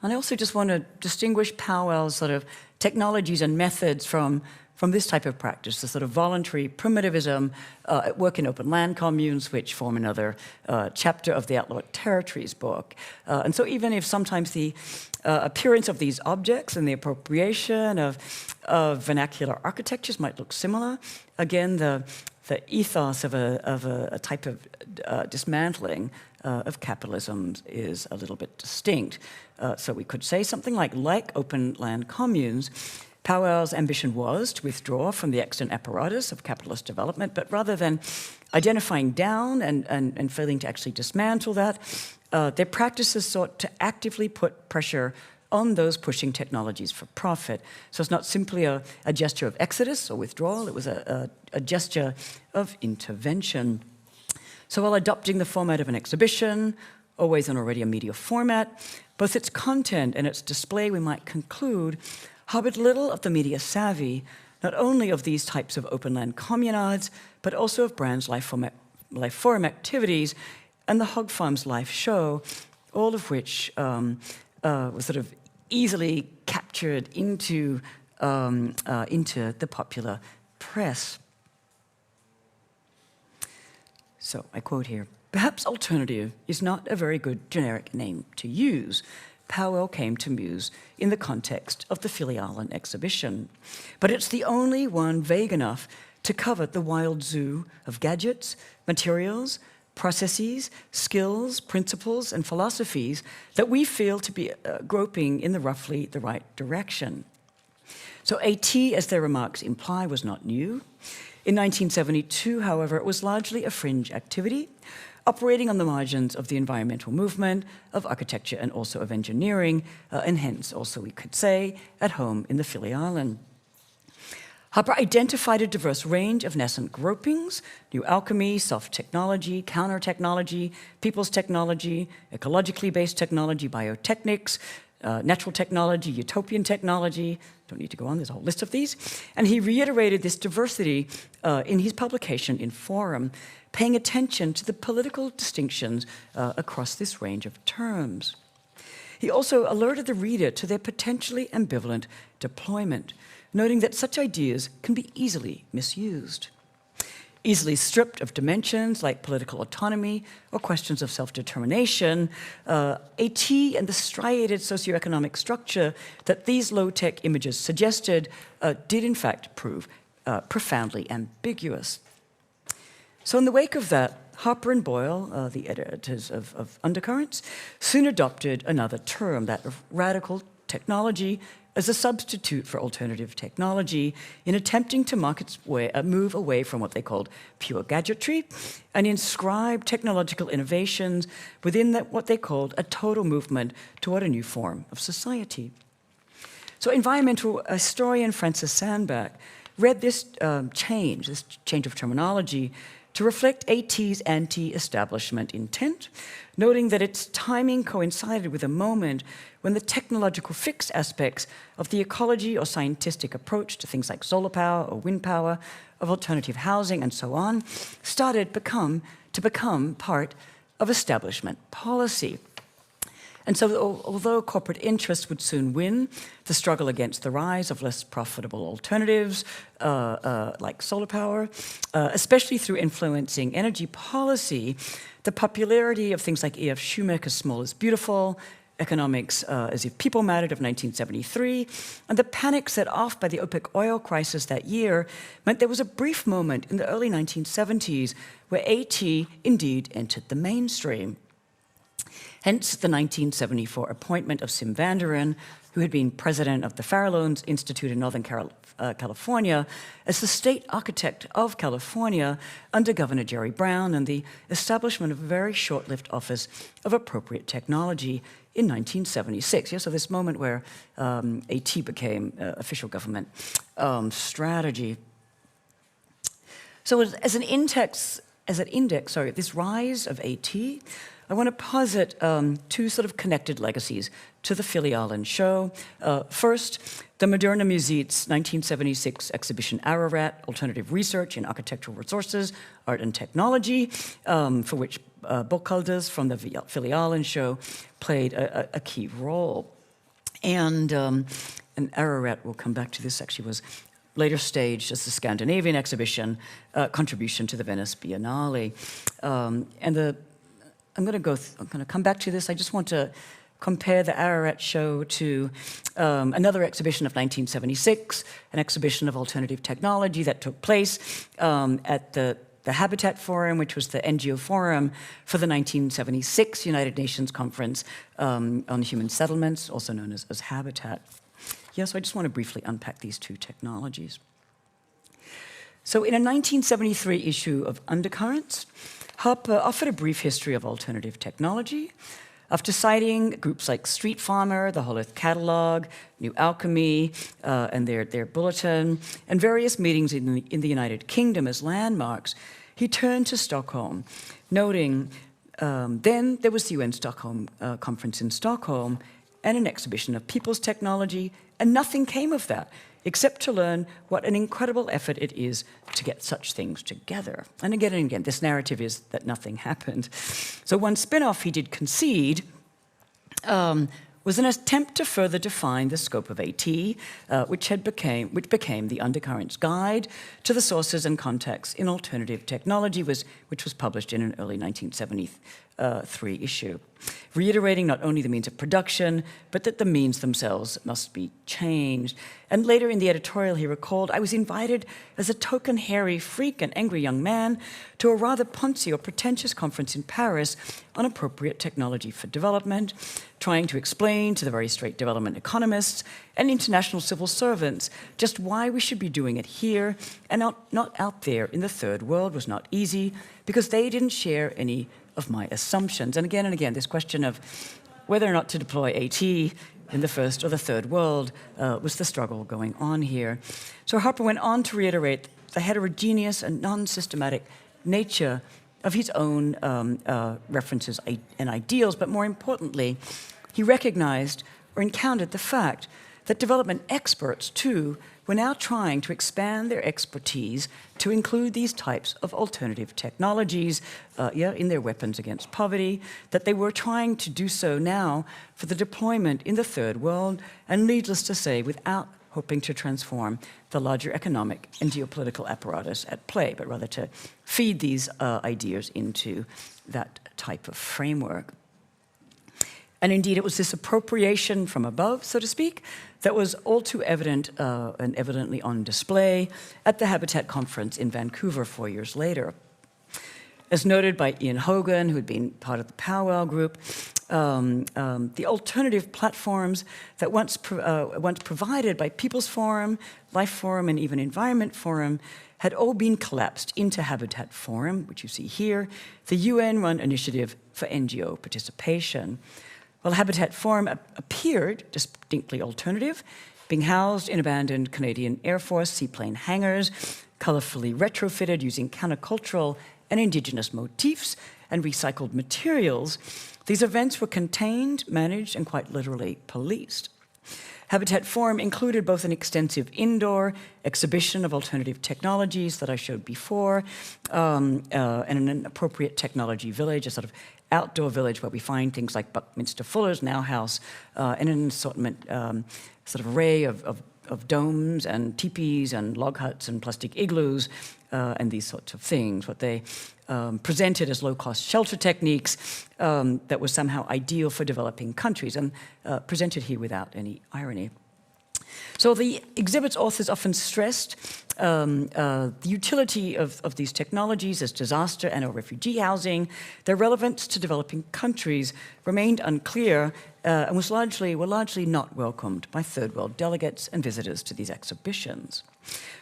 And I also just want to distinguish PowWow's sort of technologies and methods from this type of practice, the sort of voluntary primitivism at work in open land communes, which form another chapter of the Outlawed Territories book. And so even if sometimes the appearance of these objects and the appropriation of vernacular architectures might look similar, again, the ethos of a type of dismantling of capitalism is a little bit distinct. So we could say something like open land communes, PowWow's ambition was to withdraw from the extant apparatus of capitalist development, but rather than identifying down and failing to actually dismantle that, their practices sought to actively put pressure on those pushing technologies for profit. So it's not simply a gesture of exodus or withdrawal, it was a gesture of intervention. So while adopting the format of an exhibition, always and already a media format, both its content and its display, we might conclude, harbored little of the media savvy, not only of these types of open land communards, but also of Brand's life forum activities and the Hog Farm's life show, all of which was sort of easily captured into the popular press. So I quote here, "Perhaps alternative is not a very good generic name to use. PowWow came to muse in the context of the Filialen exhibition, but it's the only one vague enough to cover the wild zoo of gadgets, materials, processes, skills, principles, and philosophies that we feel to be groping in roughly the right direction." So AT, as their remarks imply, was not new. In 1972, however, it was largely a fringe activity, operating on the margins of the environmental movement, of architecture, and also of engineering, and hence also, we could say, at home in the Filialen. Harper identified a diverse range of nascent gropings: new alchemy, soft technology, counter-technology, people's technology, ecologically based technology, biotechnics, natural technology, utopian technology. Don't need to go on, there's a whole list of these. And he reiterated this diversity in his publication in Forum, paying attention to the political distinctions across this range of terms. He also alerted the reader to their potentially ambivalent deployment, noting that such ideas can be easily misused. Easily stripped of dimensions like political autonomy or questions of self-determination, AT and the striated socioeconomic structure that these low-tech images suggested did in fact prove profoundly ambiguous. So in the wake of that, Harper and Boyle, the editors of Undercurrents, soon adopted another term, that of radical technology, as a substitute for alternative technology in attempting to move away from what they called pure gadgetry and inscribe technological innovations within what they called a total movement toward a new form of society. So environmental historian Francis Sandbach read this change of terminology, to reflect AT's anti-establishment intent, noting that its timing coincided with a moment when the technological fixed aspects of the ecology or scientific approach to things like solar power or wind power, of alternative housing and so on, started to become part of establishment policy. And so although corporate interests would soon win the struggle against the rise of less profitable alternatives like solar power, especially through influencing energy policy, the popularity of things like E.F. Schumacher's Small is Beautiful, Economics as If People Mattered of 1973, and the panic set off by the OPEC oil crisis that year meant there was a brief moment in the early 1970s where AT indeed entered the mainstream. Hence the 1974 appointment of Sim van der Ren, who had been president of the Farallones Institute in Northern California, as the state architect of California under Governor Jerry Brown, and the establishment of a very short-lived Office of Appropriate Technology in 1976. Yeah, so this moment where AT became official government strategy. So as an index, this rise of AT, I want to posit two sort of connected legacies to the Filialen show. First, the Moderna Museet's 1976 exhibition Ararat, Alternative Research in Architectural Resources, Art and Technology, for which Bokalders from the Filialen show played a key role. And Ararat, we'll come back to this, actually was later staged as the Scandinavian exhibition, contribution to the Venice Biennale. I'm going to come back to this. I just want to compare the Ararat show to another exhibition of 1976, an exhibition of alternative technology that took place at the Habitat Forum, which was the NGO forum for the 1976 United Nations Conference on Human Settlements, also known as Habitat. Yeah, so I just want to briefly unpack these two technologies. So in a 1973 issue of Undercurrents, Harper offered a brief history of alternative technology, after citing groups like Street Farmer, the Whole Earth Catalog, New Alchemy, and their bulletin, and various meetings in the United Kingdom as landmarks. He turned to Stockholm, noting then there was the UN Stockholm Conference in Stockholm and an exhibition of people's technology, and nothing came of that, except to learn what an incredible effort it is to get such things together. And again, this narrative is that nothing happened. So one spin-off he did concede was an attempt to further define the scope of AT, which became the Undercurrents Guide to the Sources and Contexts in Alternative Technology, which was published in an early 1973 issue, reiterating not only the means of production, but that the means themselves must be changed. And later in the editorial, he recalled, I was invited as a token hairy freak and angry young man to a rather poncy or pretentious conference in Paris on appropriate technology for development, trying to explain to the very straight development economists and international civil servants just why we should be doing it here and not out there in the third world was not easy, because they didn't share any of my assumptions. And again, this question of whether or not to deploy AT in the first or the third world was the struggle going on here. So Harper went on to reiterate the heterogeneous and non-systematic nature of his own references and ideals, but more importantly, he recognized or encountered the fact that development experts, too, were now trying to expand their expertise to include these types of alternative technologies in their weapons against poverty, that they were trying to do so now for the deployment in the third world, and needless to say, without hoping to transform the larger economic and geopolitical apparatus at play, but rather to feed these ideas into that type of framework. And indeed, it was this appropriation from above, so to speak, that was all too evident and evidently on display at the Habitat Conference in Vancouver 4 years later. As noted by Ian Hogan, who had been part of the Pow Wow group, the alternative platforms that once provided by People's Forum, Life Forum, and even Environment Forum had all been collapsed into Habitat Forum, which you see here, the UN-run initiative for NGO participation. While Habitat Forum appeared distinctly alternative, being housed in abandoned Canadian Air Force seaplane hangars, colorfully retrofitted using countercultural and indigenous motifs and recycled materials. These events were contained, managed, and quite literally policed. Habitat Forum included both an extensive indoor exhibition of alternative technologies that I showed before, and an appropriate technology village, a sort of outdoor village where we find things like Buckminster Fuller's Now House, and an assortment, sort of array of domes and teepees and log huts and plastic igloos and these sorts of things. What they presented as low-cost shelter techniques that were somehow ideal for developing countries, and presented here without any irony. So the exhibit's authors often stressed the utility of these technologies as disaster and or refugee housing. Their relevance to developing countries remained unclear and were largely not welcomed by third world delegates and visitors to these exhibitions.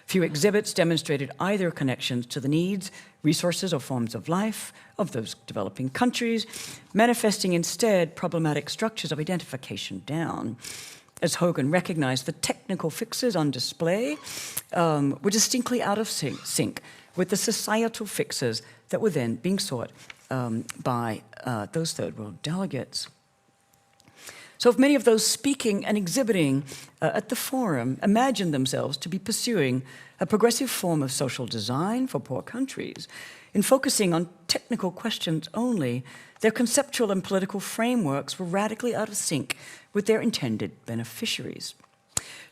Few exhibits demonstrated either connections to the needs, resources, or forms of life of those developing countries, manifesting instead problematic structures of identification down. As Hogan recognized, the technical fixes on display were distinctly out of sync with the societal fixes that were then being sought by those third world delegates. So if many of those speaking and exhibiting at the forum imagined themselves to be pursuing a progressive form of social design for poor countries, in focusing on technical questions only, their conceptual and political frameworks were radically out of sync with their intended beneficiaries.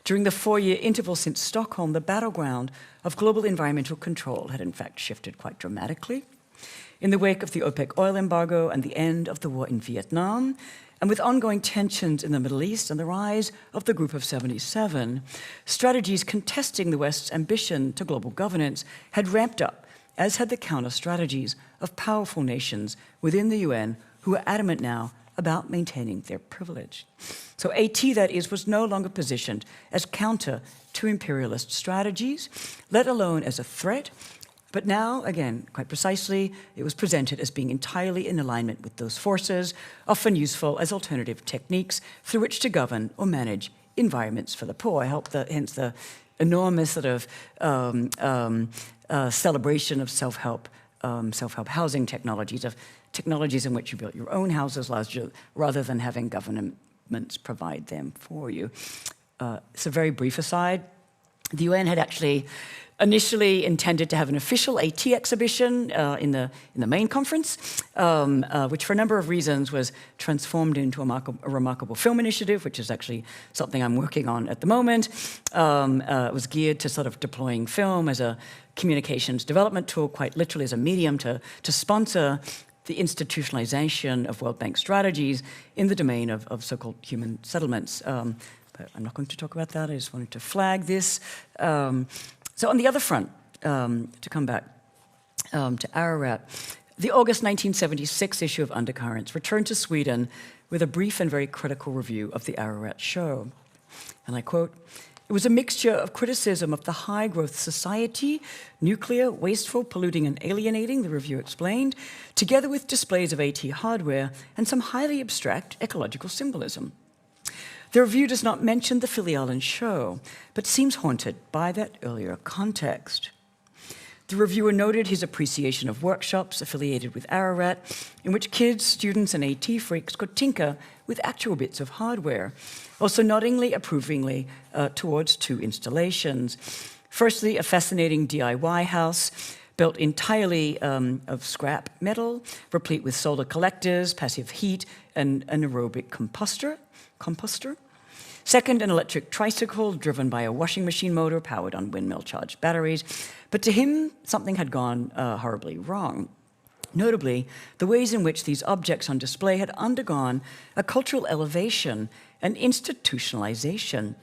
During the 4-year interval since Stockholm, the battleground of global environmental control had in fact shifted quite dramatically. In the wake of the OPEC oil embargo and the end of the war in Vietnam, and with ongoing tensions in the Middle East and the rise of the Group of 77, strategies contesting the West's ambition to global governance had ramped up, as had the counter-strategies of powerful nations within the UN who were adamant now about maintaining their privilege. So AT, that is, was no longer positioned as counter to imperialist strategies, let alone as a threat, but now, again, quite precisely, it was presented as being entirely in alignment with those forces, often useful as alternative techniques through which to govern or manage environments for the poor. Hence the enormous sort of celebration of self-help housing technologies, of technologies in which you build your own houses rather than having governments provide them for you. It's a very brief aside. The UN had actually initially intended to have an official AT exhibition in the main conference, which for a number of reasons was transformed into a remarkable film initiative, which is actually something I'm working on at the moment. It was geared to sort of deploying film as a communications development tool, quite literally as a medium to sponsor the institutionalization of World Bank strategies in the domain of so-called human settlements. But I'm not going to talk about that. I just wanted to flag this. So on the other front, to come back to Ararat, the August 1976 issue of Undercurrents returned to Sweden with a brief and very critical review of the Ararat show. And I quote, "It was a mixture of criticism of the high-growth society, nuclear, wasteful, polluting, and alienating," the review explained, "together with displays of AT hardware and some highly abstract ecological symbolism. The review does not mention the Filialen show, but seems haunted by that earlier context." The reviewer noted his appreciation of workshops affiliated with Ararat, in which kids, students, and AT freaks could tinker with actual bits of hardware, also noddingly, approvingly towards 2 installations. Firstly, a fascinating DIY house built entirely of scrap metal, replete with solar collectors, passive heat, and an aerobic composter. Second, an electric tricycle driven by a washing machine motor powered on windmill-charged batteries. But to him, something had gone horribly wrong. Notably, the ways in which these objects on display had undergone a cultural elevation and institutionalization.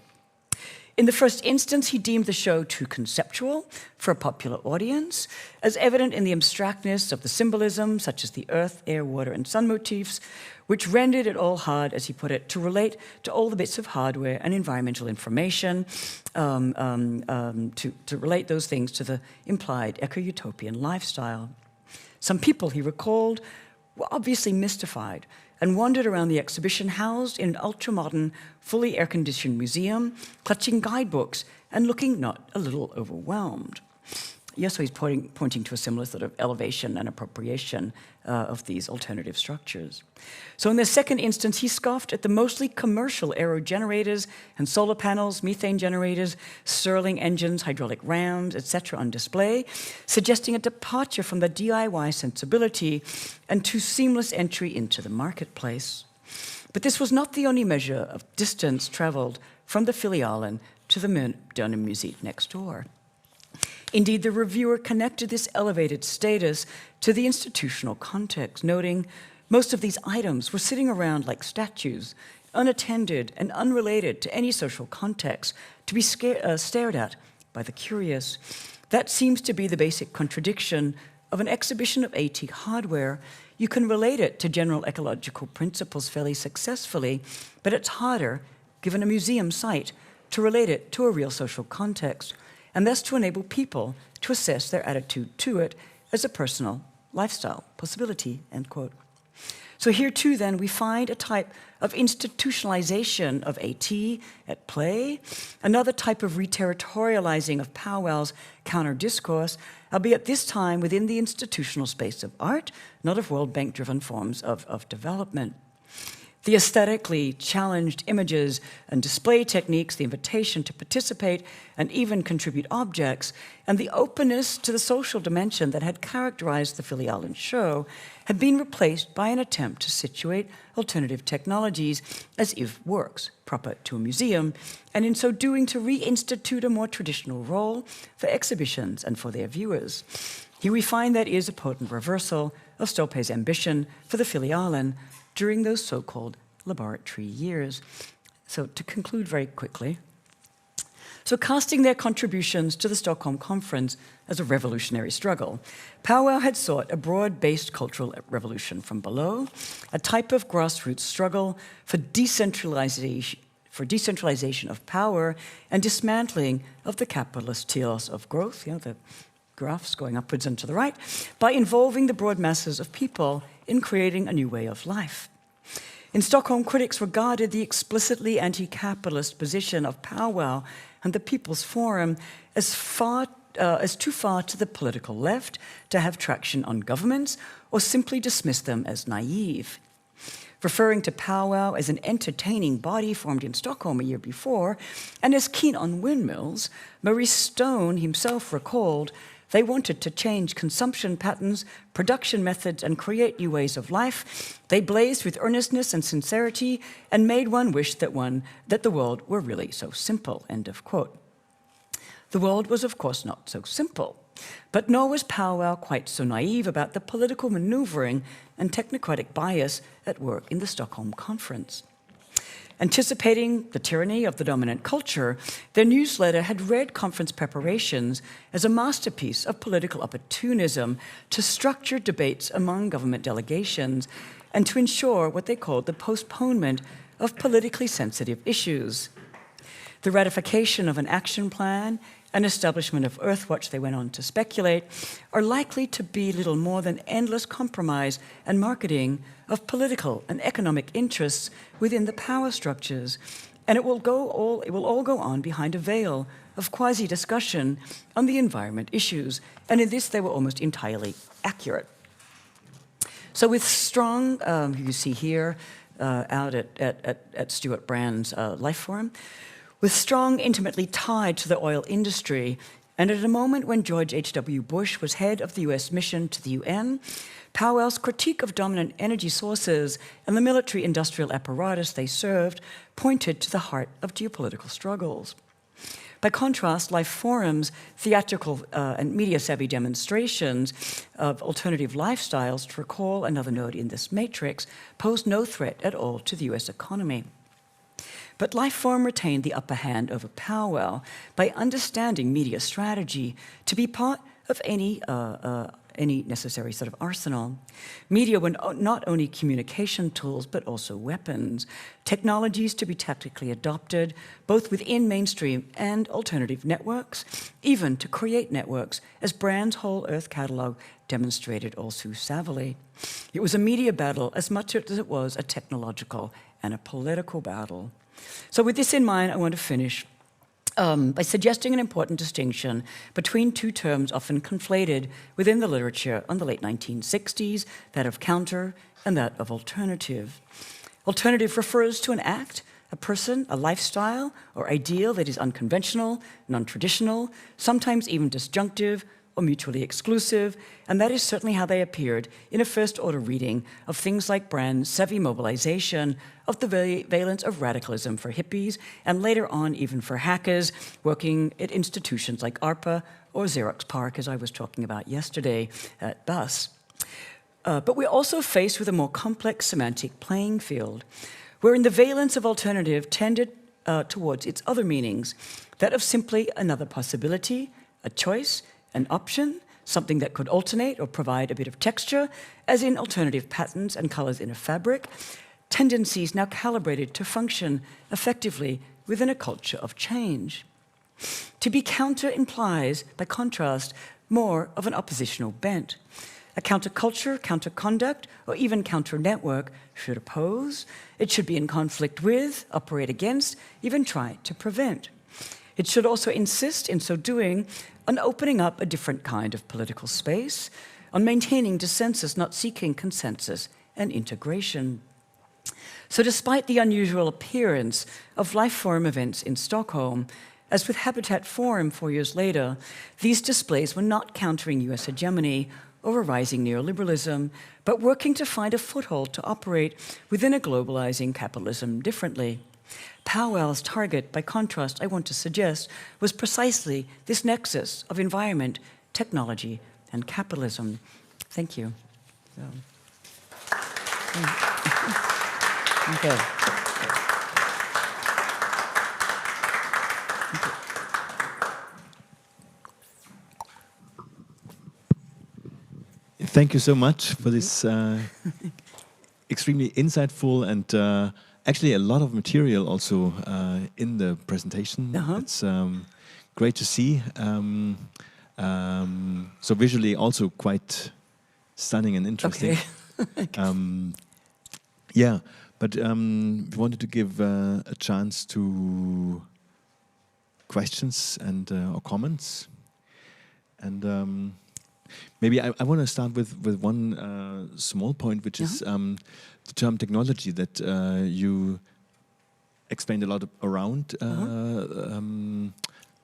In the first instance, he deemed the show too conceptual for a popular audience, as evident in the abstractness of the symbolism, such as the earth, air, water, and sun motifs, which rendered it all hard, as he put it, to relate to all the bits of hardware and environmental information, to relate those things to the implied eco-utopian lifestyle. Some people, he recalled, were obviously mystified and wandered around the exhibition housed in an ultra-modern, fully air-conditioned museum, clutching guidebooks and looking not a little overwhelmed. Yes, so he's pointing to a similar sort of elevation and appropriation of these alternative structures. So in the second instance, he scoffed at the mostly commercial aerogenerators and solar panels, methane generators, Stirling engines, hydraulic rams, etc. on display, suggesting a departure from the DIY sensibility and to seamless entry into the marketplace. But this was not the only measure of distance traveled from the Filialen to the Moderna Museet next door. Indeed, the reviewer connected this elevated status to the institutional context, noting most of these items were sitting around like statues, unattended and unrelated to any social context, to be stared at by the curious. That seems to be the basic contradiction of an exhibition of AT hardware. You can relate it to general ecological principles fairly successfully, but it's harder, given a museum site, to relate it to a real social context, and thus to enable people to assess their attitude to it as a personal lifestyle possibility, end quote. So here too then we find a type of institutionalization of AT at play, another type of reterritorializing of Pow Wow's counter-discourse, albeit this time within the institutional space of art, not of World Bank-driven forms of development. The aesthetically challenged images and display techniques, the invitation to participate and even contribute objects, and the openness to the social dimension that had characterized the Filialen show had been replaced by an attempt to situate alternative technologies as if works proper to a museum, and in so doing to reinstitute a more traditional role for exhibitions and for their viewers. Here we find that is a potent reversal of Stolpe's ambition for the Filialen during those so-called laboratory years. So to conclude very quickly, so casting their contributions to the Stockholm Conference as a revolutionary struggle, Pow Wow had sought a broad-based cultural revolution from below, a type of grassroots struggle for decentralization of power and dismantling of the capitalist telos of growth, the graphs going upwards and to the right, by involving the broad masses of people in creating a new way of life. In Stockholm, critics regarded the explicitly anti-capitalist position of Pow Wow and the People's Forum as too far to the political left to have traction on governments, or simply dismissed them as naive. Referring to Pow Wow as an entertaining body formed in Stockholm a year before, and as keen on windmills, Maurice Stone himself recalled, they wanted to change consumption patterns, production methods, and create new ways of life. They blazed with earnestness and sincerity and made one wish that the world were really so simple, end of quote. The world was, of course, not so simple, but nor was Pow Wow quite so naive about the political maneuvering and technocratic bias at work in the Stockholm Conference. Anticipating the tyranny of the dominant culture, their newsletter had read conference preparations as a masterpiece of political opportunism to structure debates among government delegations and to ensure what they called the postponement of politically sensitive issues. The ratification of an action plan and establishment of Earthwatch, they went on to speculate, are likely to be little more than endless compromise and marketing of political and economic interests within the power structures, and it will all go on behind a veil of quasi-discussion on the environment issues, and in this they were almost entirely accurate. So with strong, you see here, out at Stuart Brand's Life Forum, with strong, intimately tied to the oil industry, and at a moment when George H.W. Bush was head of the US mission to the UN, Pow Wow's critique of dominant energy sources and the military-industrial apparatus they served pointed to the heart of geopolitical struggles. By contrast, Life Forum's theatrical and media-savvy demonstrations of alternative lifestyles, to recall another node in this matrix, posed no threat at all to the US economy. But Life Forum retained the upper hand over Pow Wow by understanding media strategy to be part of any any necessary sort of arsenal. Media were not only communication tools, but also weapons, technologies to be tactically adopted, both within mainstream and alternative networks, even to create networks, as Brand's Whole Earth catalogue demonstrated all too savvily. It was a media battle as much as it was a technological and a political battle. So with this in mind, I want to finish by suggesting an important distinction between two terms often conflated within the literature on the late 1960s, that of counter and that of alternative. Alternative refers to an act, a person, a lifestyle, or ideal that is unconventional, non-traditional, sometimes even disjunctive or mutually exclusive, and that is certainly how they appeared in a first-order reading of things like Brand's savvy mobilization of the valence of radicalism for hippies, and later on even for hackers working at institutions like ARPA or Xerox PARC, as I was talking about yesterday at BUS. But we're also faced with a more complex semantic playing field, wherein the valence of alternative tended towards its other meanings, that of simply another possibility, a choice, an option, something that could alternate or provide a bit of texture, as in alternative patterns and colors in a fabric, tendencies now calibrated to function effectively within a culture of change. To be counter implies, by contrast, more of an oppositional bent. A counterculture, counterconduct, or even counter-network should oppose, it should be in conflict with, operate against, even try to prevent. It should also insist, in so doing, on opening up a different kind of political space, on maintaining dissensus, not seeking consensus and integration. So despite the unusual appearance of life forum events in Stockholm, as with Habitat Forum 4 years later, these displays were not countering US hegemony or a rising neoliberalism, but working to find a foothold to operate within a globalizing capitalism differently. PowWow's target, by contrast, I want to suggest, was precisely this nexus of environment, technology, and capitalism. Thank you. Okay. Thank you so much for this extremely insightful and actually a lot of material also in the presentation. It's great to see. So visually also quite stunning and interesting. Okay. Yeah, but we wanted to give a chance to questions and or comments. And maybe I want to start with one small point, which is the term technology that you explained a lot around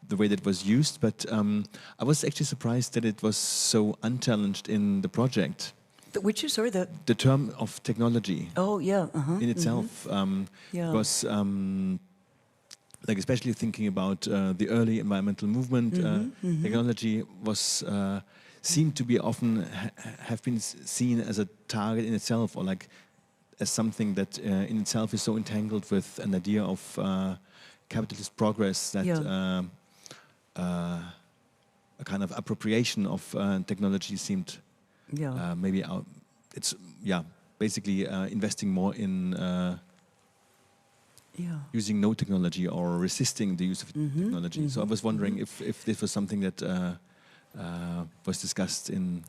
the way that it was used, but I was actually surprised that it was so unchallenged in the project. Which is, sorry, the term of technology. Oh, yeah. In itself, because like especially thinking about the early environmental movement, technology was seemed to be often have been seen as a target in itself, or like as something that in itself is so entangled with an idea of capitalist progress that a kind of appropriation of technology seemed maybe it's basically investing more in using no technology or resisting the use of technology. So I was wondering if this was something that was discussed in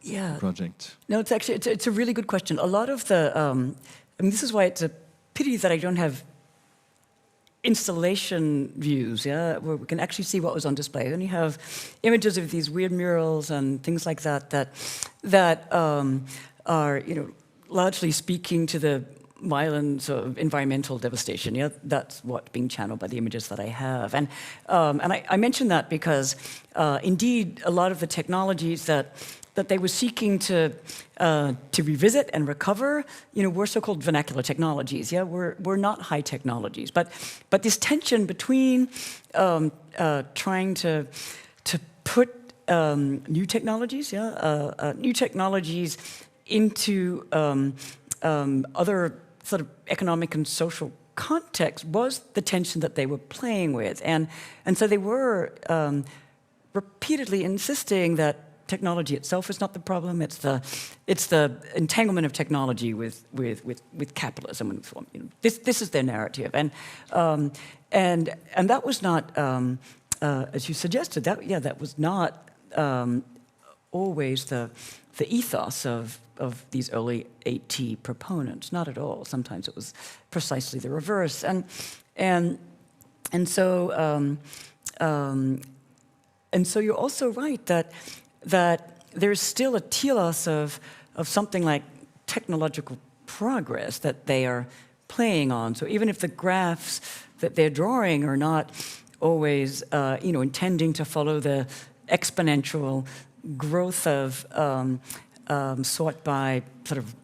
the project. No, it's actually it's a really good question. A lot of the I mean, this is why it's a pity that I don't have installation views, where we can actually see what was on display. Then you have images of these weird murals and things like that are largely speaking to the violence of environmental devastation. That's what's being channeled by the images that I have. And I mention that because indeed a lot of the technologies that they were seeking to revisit and recover, were so-called vernacular technologies. We're not high technologies, but this tension between trying to put new technologies, into other sort of economic and social context was the tension that they were playing with, and so they were repeatedly insisting that technology itself is not the problem. It's the entanglement of technology with capitalism, and you know, this is their narrative, and that was not, as you suggested, that was not always the ethos of these early AT proponents. Not at all. Sometimes it was precisely the reverse, and so. And so you're also right that there's still a telos of something like technological progress that they are playing on. So even if the graphs that they're drawing are not always, intending to follow the exponential growth of sought by sort of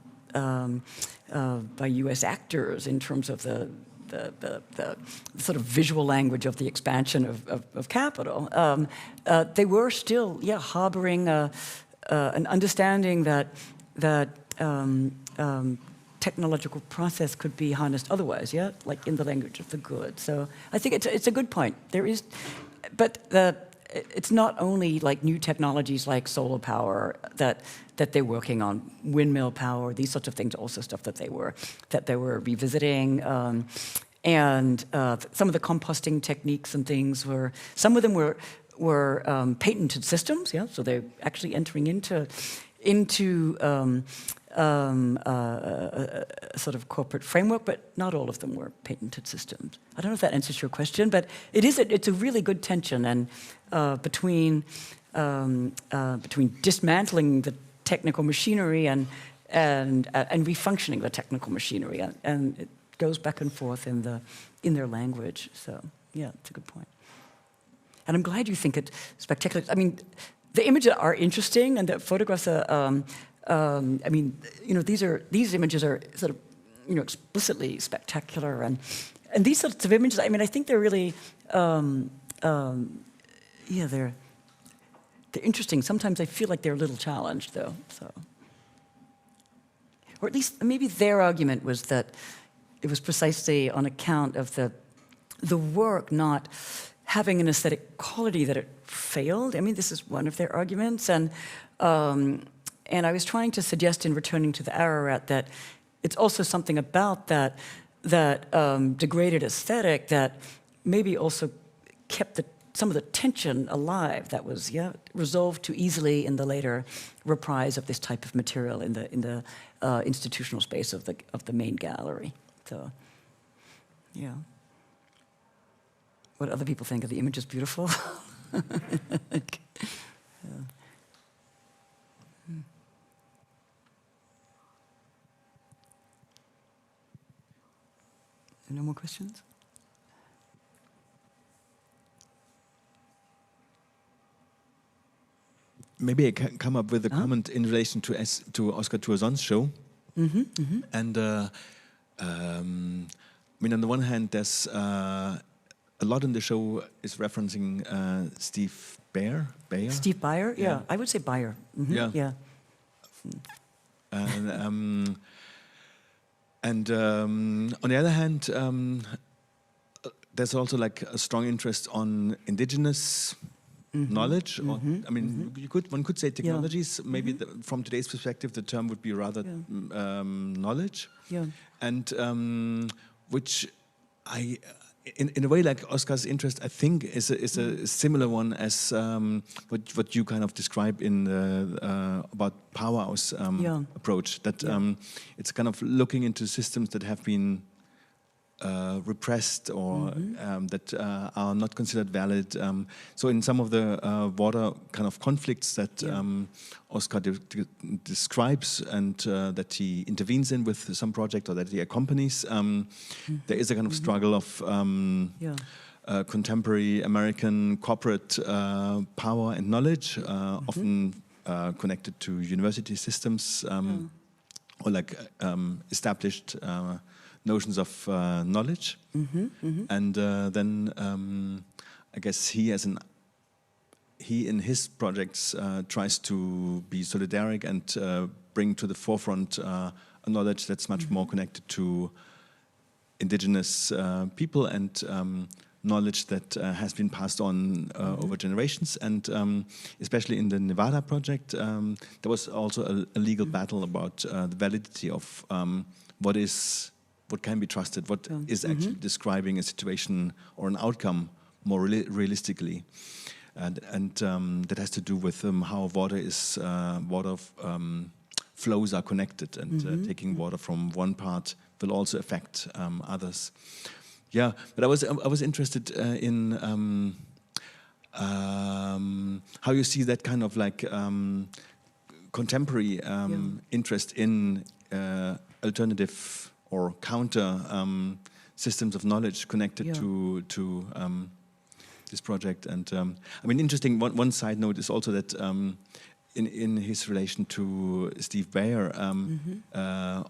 by U.S. actors in terms of the sort of visual language of the expansion of capital, they were still, harboring an understanding that technological process could be harnessed otherwise, like in the language of the good. So I think it's a good point. There is, but it's not only like new technologies like solar power that they're working on, windmill power, these sorts of things, also stuff that they were revisiting, and some of the composting techniques and things some of them were patented systems, so they're actually entering into a sort of corporate framework, but not all of them were patented systems. I don't know if that answers your question, but it's a really good tension and between dismantling the technical machinery and refunctioning the technical machinery, and it goes back and forth in their language. So yeah, it's a good point. And I'm glad you think it's spectacular. I mean, the images are interesting, and the photographs are. These images are sort of, explicitly spectacular, and these sorts of images. I mean, I think they're really, they're interesting. Sometimes I feel like they're a little challenged, though. So, or at least maybe their argument was that it was precisely on account of the work not having an aesthetic quality that it failed. I mean, this is one of their arguments, and I was trying to suggest in returning to the Ararat that it's also something about that degraded aesthetic that maybe also kept some of the tension alive that was resolved too easily in the later reprise of this type of material in the institutional space of the main gallery. So, yeah. What other people think? Are the images beautiful? Yeah. No more questions? Maybe I can come up with a comment in relation to Oscar Tuazon's show. Mm-hmm, mm-hmm. And I mean, on the one hand, there's a lot in the show is referencing Steve Bayer. Steve Bayer, yeah. I would say Bayer. Mm-hmm. Yeah. And on the other hand, there's also like a strong interest on indigenous knowledge. Or, I mean, one could say technologies. Maybe from today's perspective, the term would be rather knowledge. Yeah. And which in a way, like Oscar's interest, I think is a similar one as what you kind of describe in about Pow Wow's approach. That it's kind of looking into systems that have been repressed or that are not considered valid. So in some of the border kind of conflicts that Oscar describes and that he intervenes in with some project or that he accompanies, there is a kind of struggle of contemporary American corporate power and knowledge, often connected to university systems or like established notions of knowledge, and then I guess he in his projects tries to be solidaric and bring to the forefront a knowledge that's much more connected to indigenous people and knowledge that has been passed on over generations. And especially in the Nevada project, there was also a legal battle about the validity of what can be trusted, what is actually describing a situation or an outcome more realistically. And that has to do with how water flows are connected, and taking water from one part will also affect others. Yeah, but I was interested in how you see that kind of like contemporary interest in alternative or counter systems of knowledge connected to this project. And I mean, interesting. One side note is also that in his relation to Steve Bayer,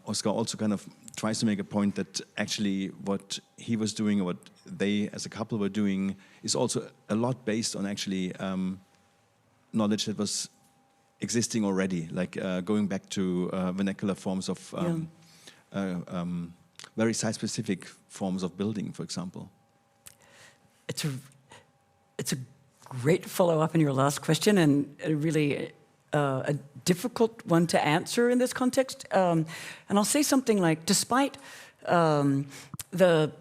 Oscar also kind of tries to make a point that actually what he was doing, or what they as a couple were doing, is also a lot based on actually knowledge that was existing already, like going back to vernacular forms of very site-specific forms of building, for example. It's a great follow-up in your last question, and really a difficult one to answer in this context. And I'll say something like, despite the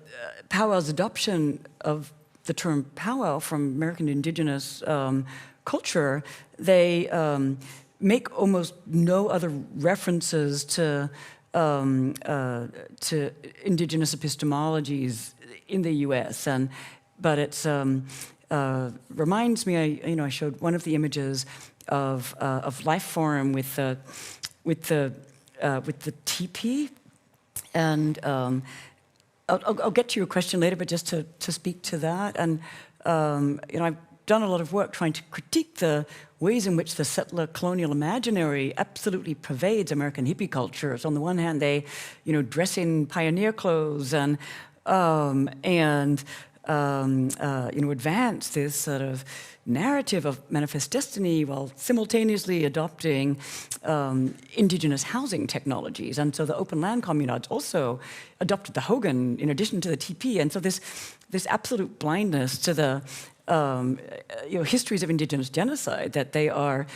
PowWow's adoption of the term powwow from American indigenous culture, they make almost no other references to indigenous epistemologies in the U.S. But it's reminds me. I showed one of the images of Lifeform with the teepee, and I'll get to your question later, but just to speak to that. And I've done a lot of work trying to critique the ways in which the settler colonial imaginary absolutely pervades American hippie culture. So on the one hand, they dress in pioneer clothes and advance this sort of narrative of manifest destiny while simultaneously adopting indigenous housing technologies. And so the open land communards also adopted the Hogan in addition to the TP. And so this absolute blindness to the histories of indigenous genocide that they are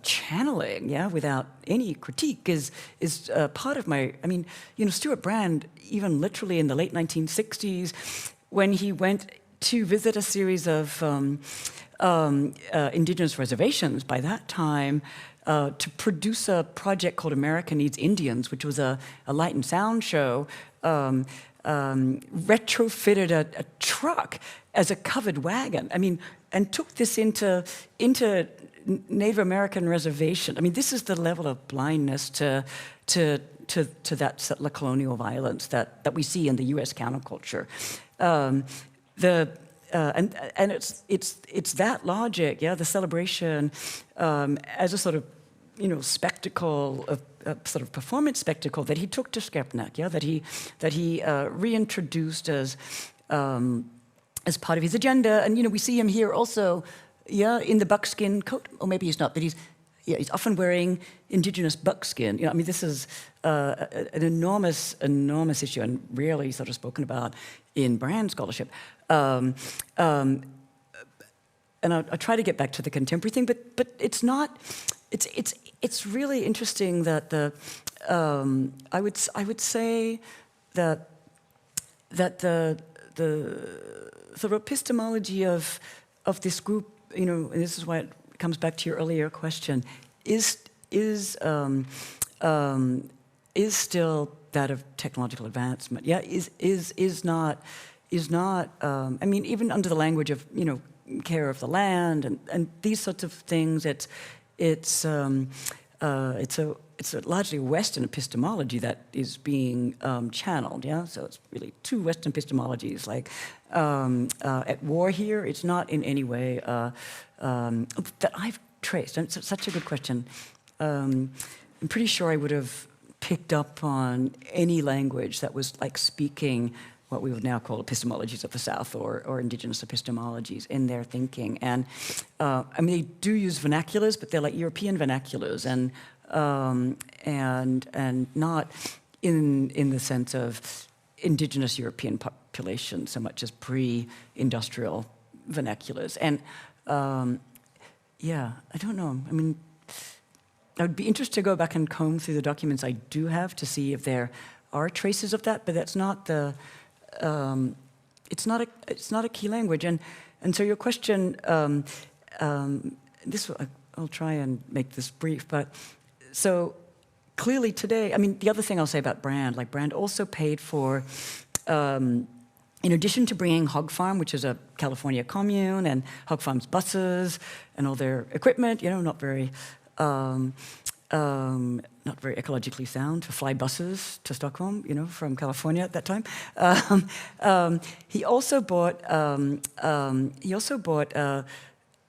channeling, without any critique is part of my. I mean, Stuart Brand, even literally in the late 1960s, when he went to visit a series of indigenous reservations by that time to produce a project called America Needs Indians, which was a light and sound show, retrofitted a truck as a covered wagon. I mean, and took this into Native American reservation. I mean, this is the level of blindness to that settler colonial violence that we see in the U.S. counterculture. And it's that logic, the celebration as a sort of spectacle, a sort of performance spectacle that he took to Skepnak, that he reintroduced as part of his agenda. And we see him here also, in the buckskin coat, or maybe he's not, but he's often wearing indigenous buckskin. I mean, this is an enormous issue, and rarely sort of spoken about in brand scholarship. And I try to get back to the contemporary thing, but it's not. It's really interesting that I would say that the sort of epistemology of this group, and this is why it comes back to your earlier question, is still that of technological advancement. Is not. I mean, even under the language of care of the land and these sorts of things, it's a largely Western epistemology that is being channeled. So it's really two Western epistemologies, like at war here. It's not in any way that I've traced. And it's such a good question. I'm pretty sure I would have picked up on any language that was like speaking what we would now call epistemologies of the South or indigenous epistemologies in their thinking. And I mean, they do use vernaculars, but they're like European vernaculars, and not in the sense of indigenous European population so much as pre-industrial vernaculars. And yeah, I don't know. I mean, I would be interested to go back and comb through the documents I do have to see if there are traces of that, but that's not the, it's not a key language. And so your question, I'll try and make this brief, but so clearly today, I mean, the other thing I'll say about Brand, like Brand also paid for, in addition to bringing Hog Farm, which is a California commune, and Hog Farm's buses and all their equipment, you know, not very ecologically sound to fly buses to Stockholm, you know, from California at that time. He also bought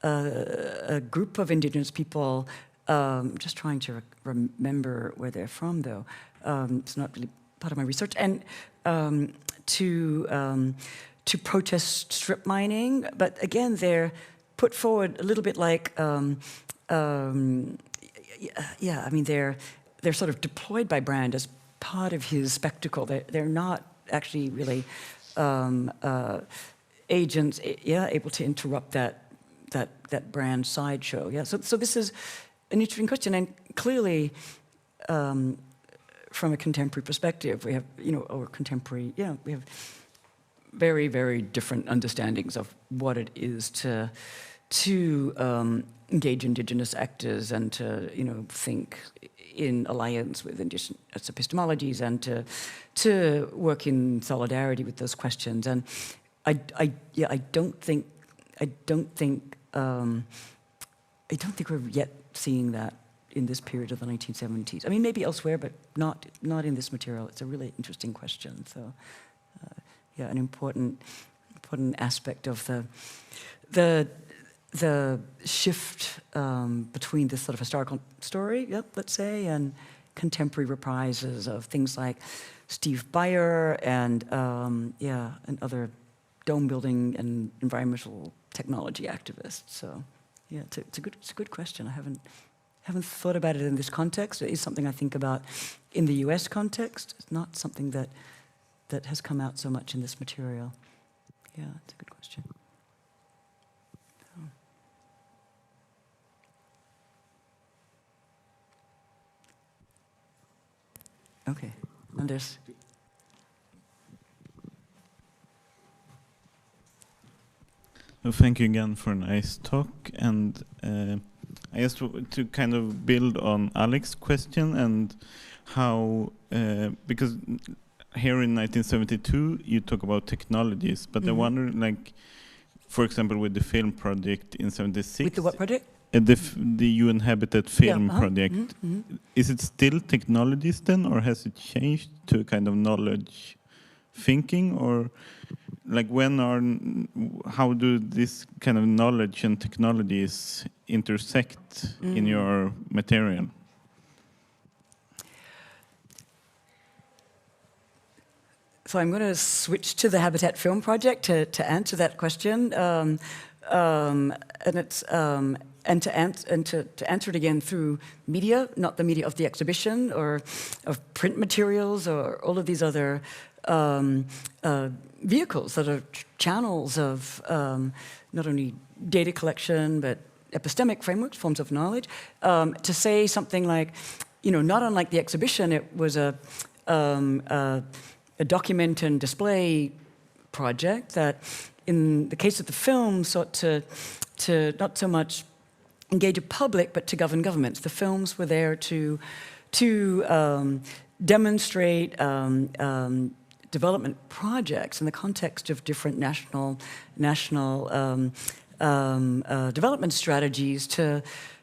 a group of indigenous people. Just trying to remember where they're from, though. It's not really part of my research. And to protest strip mining, but again, they're put forward a little bit like, yeah, I mean, they're sort of deployed by Brand as part of his spectacle. They're not actually really agents, yeah, able to interrupt that Brand sideshow. Yeah, so this is an interesting question, and clearly, from a contemporary perspective, we have, you know, or contemporary, yeah, we have very, very different understandings of what it is to engage indigenous actors and to, you know, think in alliance with indigenous epistemologies and to work in solidarity with those questions. And I don't think we're yet seeing that in this period of the 1970s. I mean, maybe elsewhere, but not in this material. It's a really interesting question. So, yeah, an important aspect of the shift between this sort of historical story, yep, let's say, and contemporary reprises of things like Steve Beyer and yeah, and other dome building and environmental technology activists. So, yeah, it's a good question. I haven't thought about it in this context. It is something I think about in the U.S. context. It's not something that has come out so much in this material. Yeah, it's a good question. Okay, Anders. Well, thank you again for a nice talk, and I guess to kind of build on Alex's question and how, because here in 1972 you talk about technologies, but I wonder, like, for example, with the film project in '76. With the what project? The UN Habitat film project. Is it still technologies then, or has it changed to a kind of knowledge thinking, or like how do this kind of knowledge and technologies intersect in your material? So I'm going to switch to the Habitat Film Project to answer that question, and it's and to answer it again through media, not the media of the exhibition or of print materials or all of these other vehicles that are channels of not only data collection but epistemic frameworks, forms of knowledge. To say something like, you know, not unlike the exhibition, it was a document and display project that, in the case of the film, sought to not so much engage a public, but to govern governments. The films were there to demonstrate development projects in the context of different national development strategies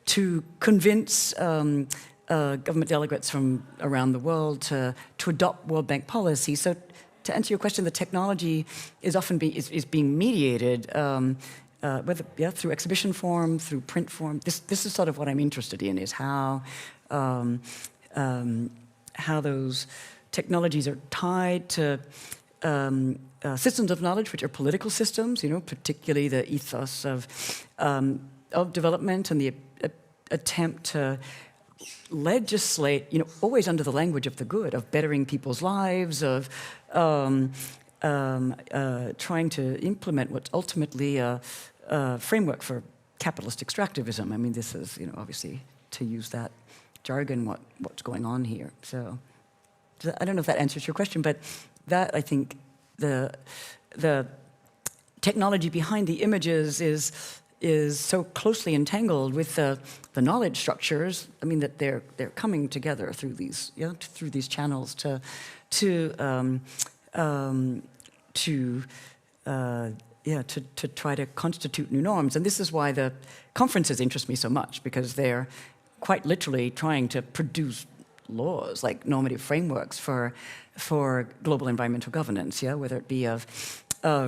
to convince government delegates from around the world to adopt World Bank policy. So, to answer your question, the technology is often being mediated, whether through exhibition form, through print form. This is sort of what I'm interested in: is how those technologies are tied to systems of knowledge, which are political systems. You know, particularly the ethos of development and the attempt to legislate, always under the language of the good, of bettering people's lives, of trying to implement what's ultimately a framework for capitalist extractivism. I mean, this is, obviously, to use that jargon, what's going on here. So I don't know if that answers your question, but that, I think, the technology behind the images is so closely entangled with the knowledge structures. I mean, that they're coming together through these channels to try to constitute new norms. And this is why the conferences interest me so much, because they're quite literally trying to produce laws, like normative frameworks for global environmental governance, whether it be of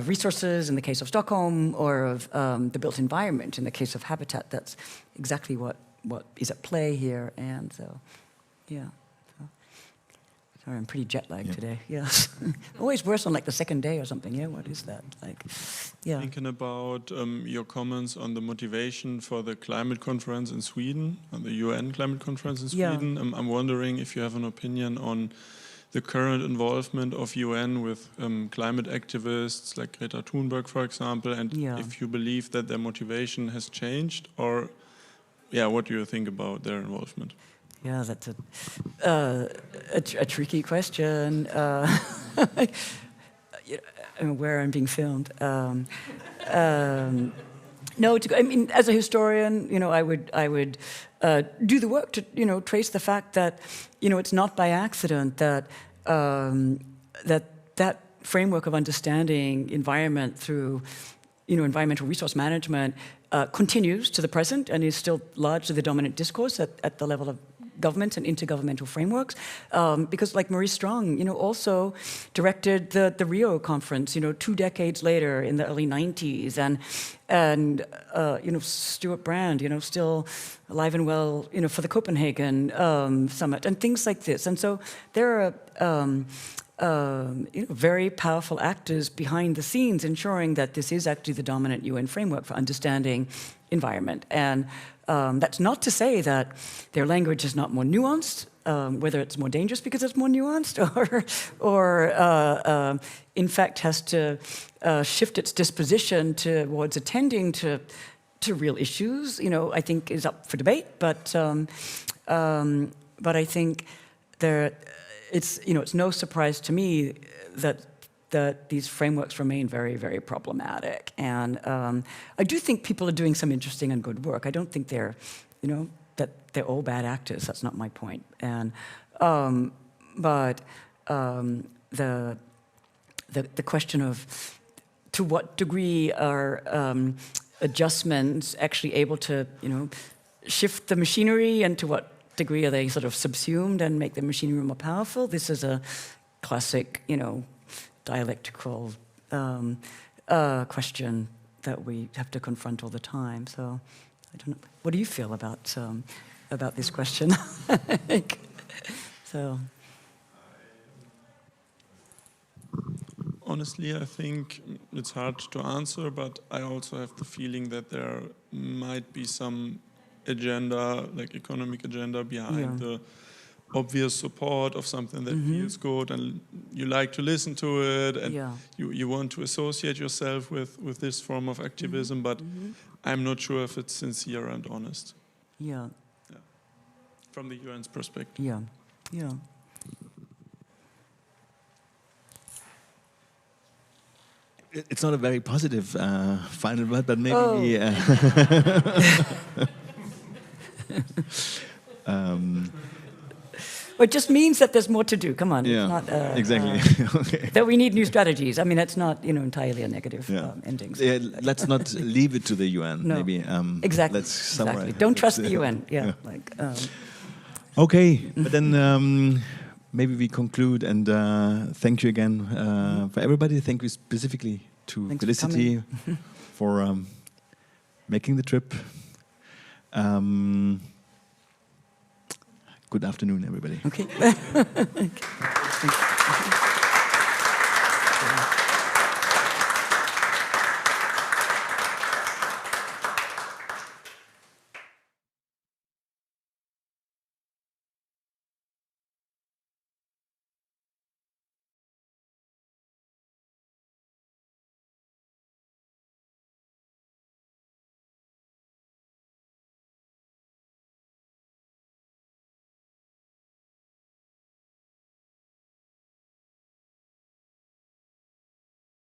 resources in the case of Stockholm, or of the built environment in the case of habitat. That's exactly what is at play here. And so, sorry, I'm pretty jet lagged today. Yes, always worse on like the second day or something. Yeah, what is that? Like, Thinking about your comments on the motivation for the climate conference in Sweden, the UN climate conference in Sweden. I'm wondering if you have an opinion on the current involvement of UN with climate activists like Greta Thunberg, for example, and if you believe that their motivation has changed, or what do you think about their involvement? Yeah, that's a tricky question. Where I'm being filmed. No, I mean, as a historian, I would do the work to, trace the fact that, it's not by accident that that framework of understanding environment through, environmental resource management continues to the present and is still largely the dominant discourse at the level of government and intergovernmental frameworks, because like Maurice Strong, also directed the Rio conference, 2 decades later in the early 90s, and Stuart Brand, still alive and well, for the Copenhagen summit and things like this. And so there are very powerful actors behind the scenes ensuring that this is actually the dominant UN framework for understanding environment. And that's not to say that their language is not more nuanced, whether it's more dangerous because it's more nuanced, or in fact has to shift its disposition towards attending to real issues. I think is up for debate, but I think it's no surprise to me that these frameworks remain very, very problematic. And I do think people are doing some interesting and good work. I don't think they're, that they're all bad actors. That's not my point. And but the question of to what degree are adjustments actually able to, shift the machinery, and to what degree are they sort of subsumed and make the machinery more powerful? This is a classic, dialectical question that we have to confront all the time. So, I don't know. What do you feel about this question? So, honestly, I think it's hard to answer, but I also have the feeling that there might be some agenda, like economic agenda, behind the obvious support of something that feels good, and you like to listen to it, and you want to associate yourself with this form of activism, but I'm not sure if it's sincere and honest. From the UN's perspective. It's not a very positive final word, but maybe it just means that there's more to do. Come on, it's not exactly okay. That we need new strategies. I mean, that's not entirely a negative ending. Yeah, let's not leave it to the UN. No. Maybe exactly. Let's summarize. Exactly. Don't trust the UN. Okay, but then maybe we conclude, and thank you again for everybody. Thank you specifically to Felicity for making the trip. Good afternoon, everybody. Okay. Thank you.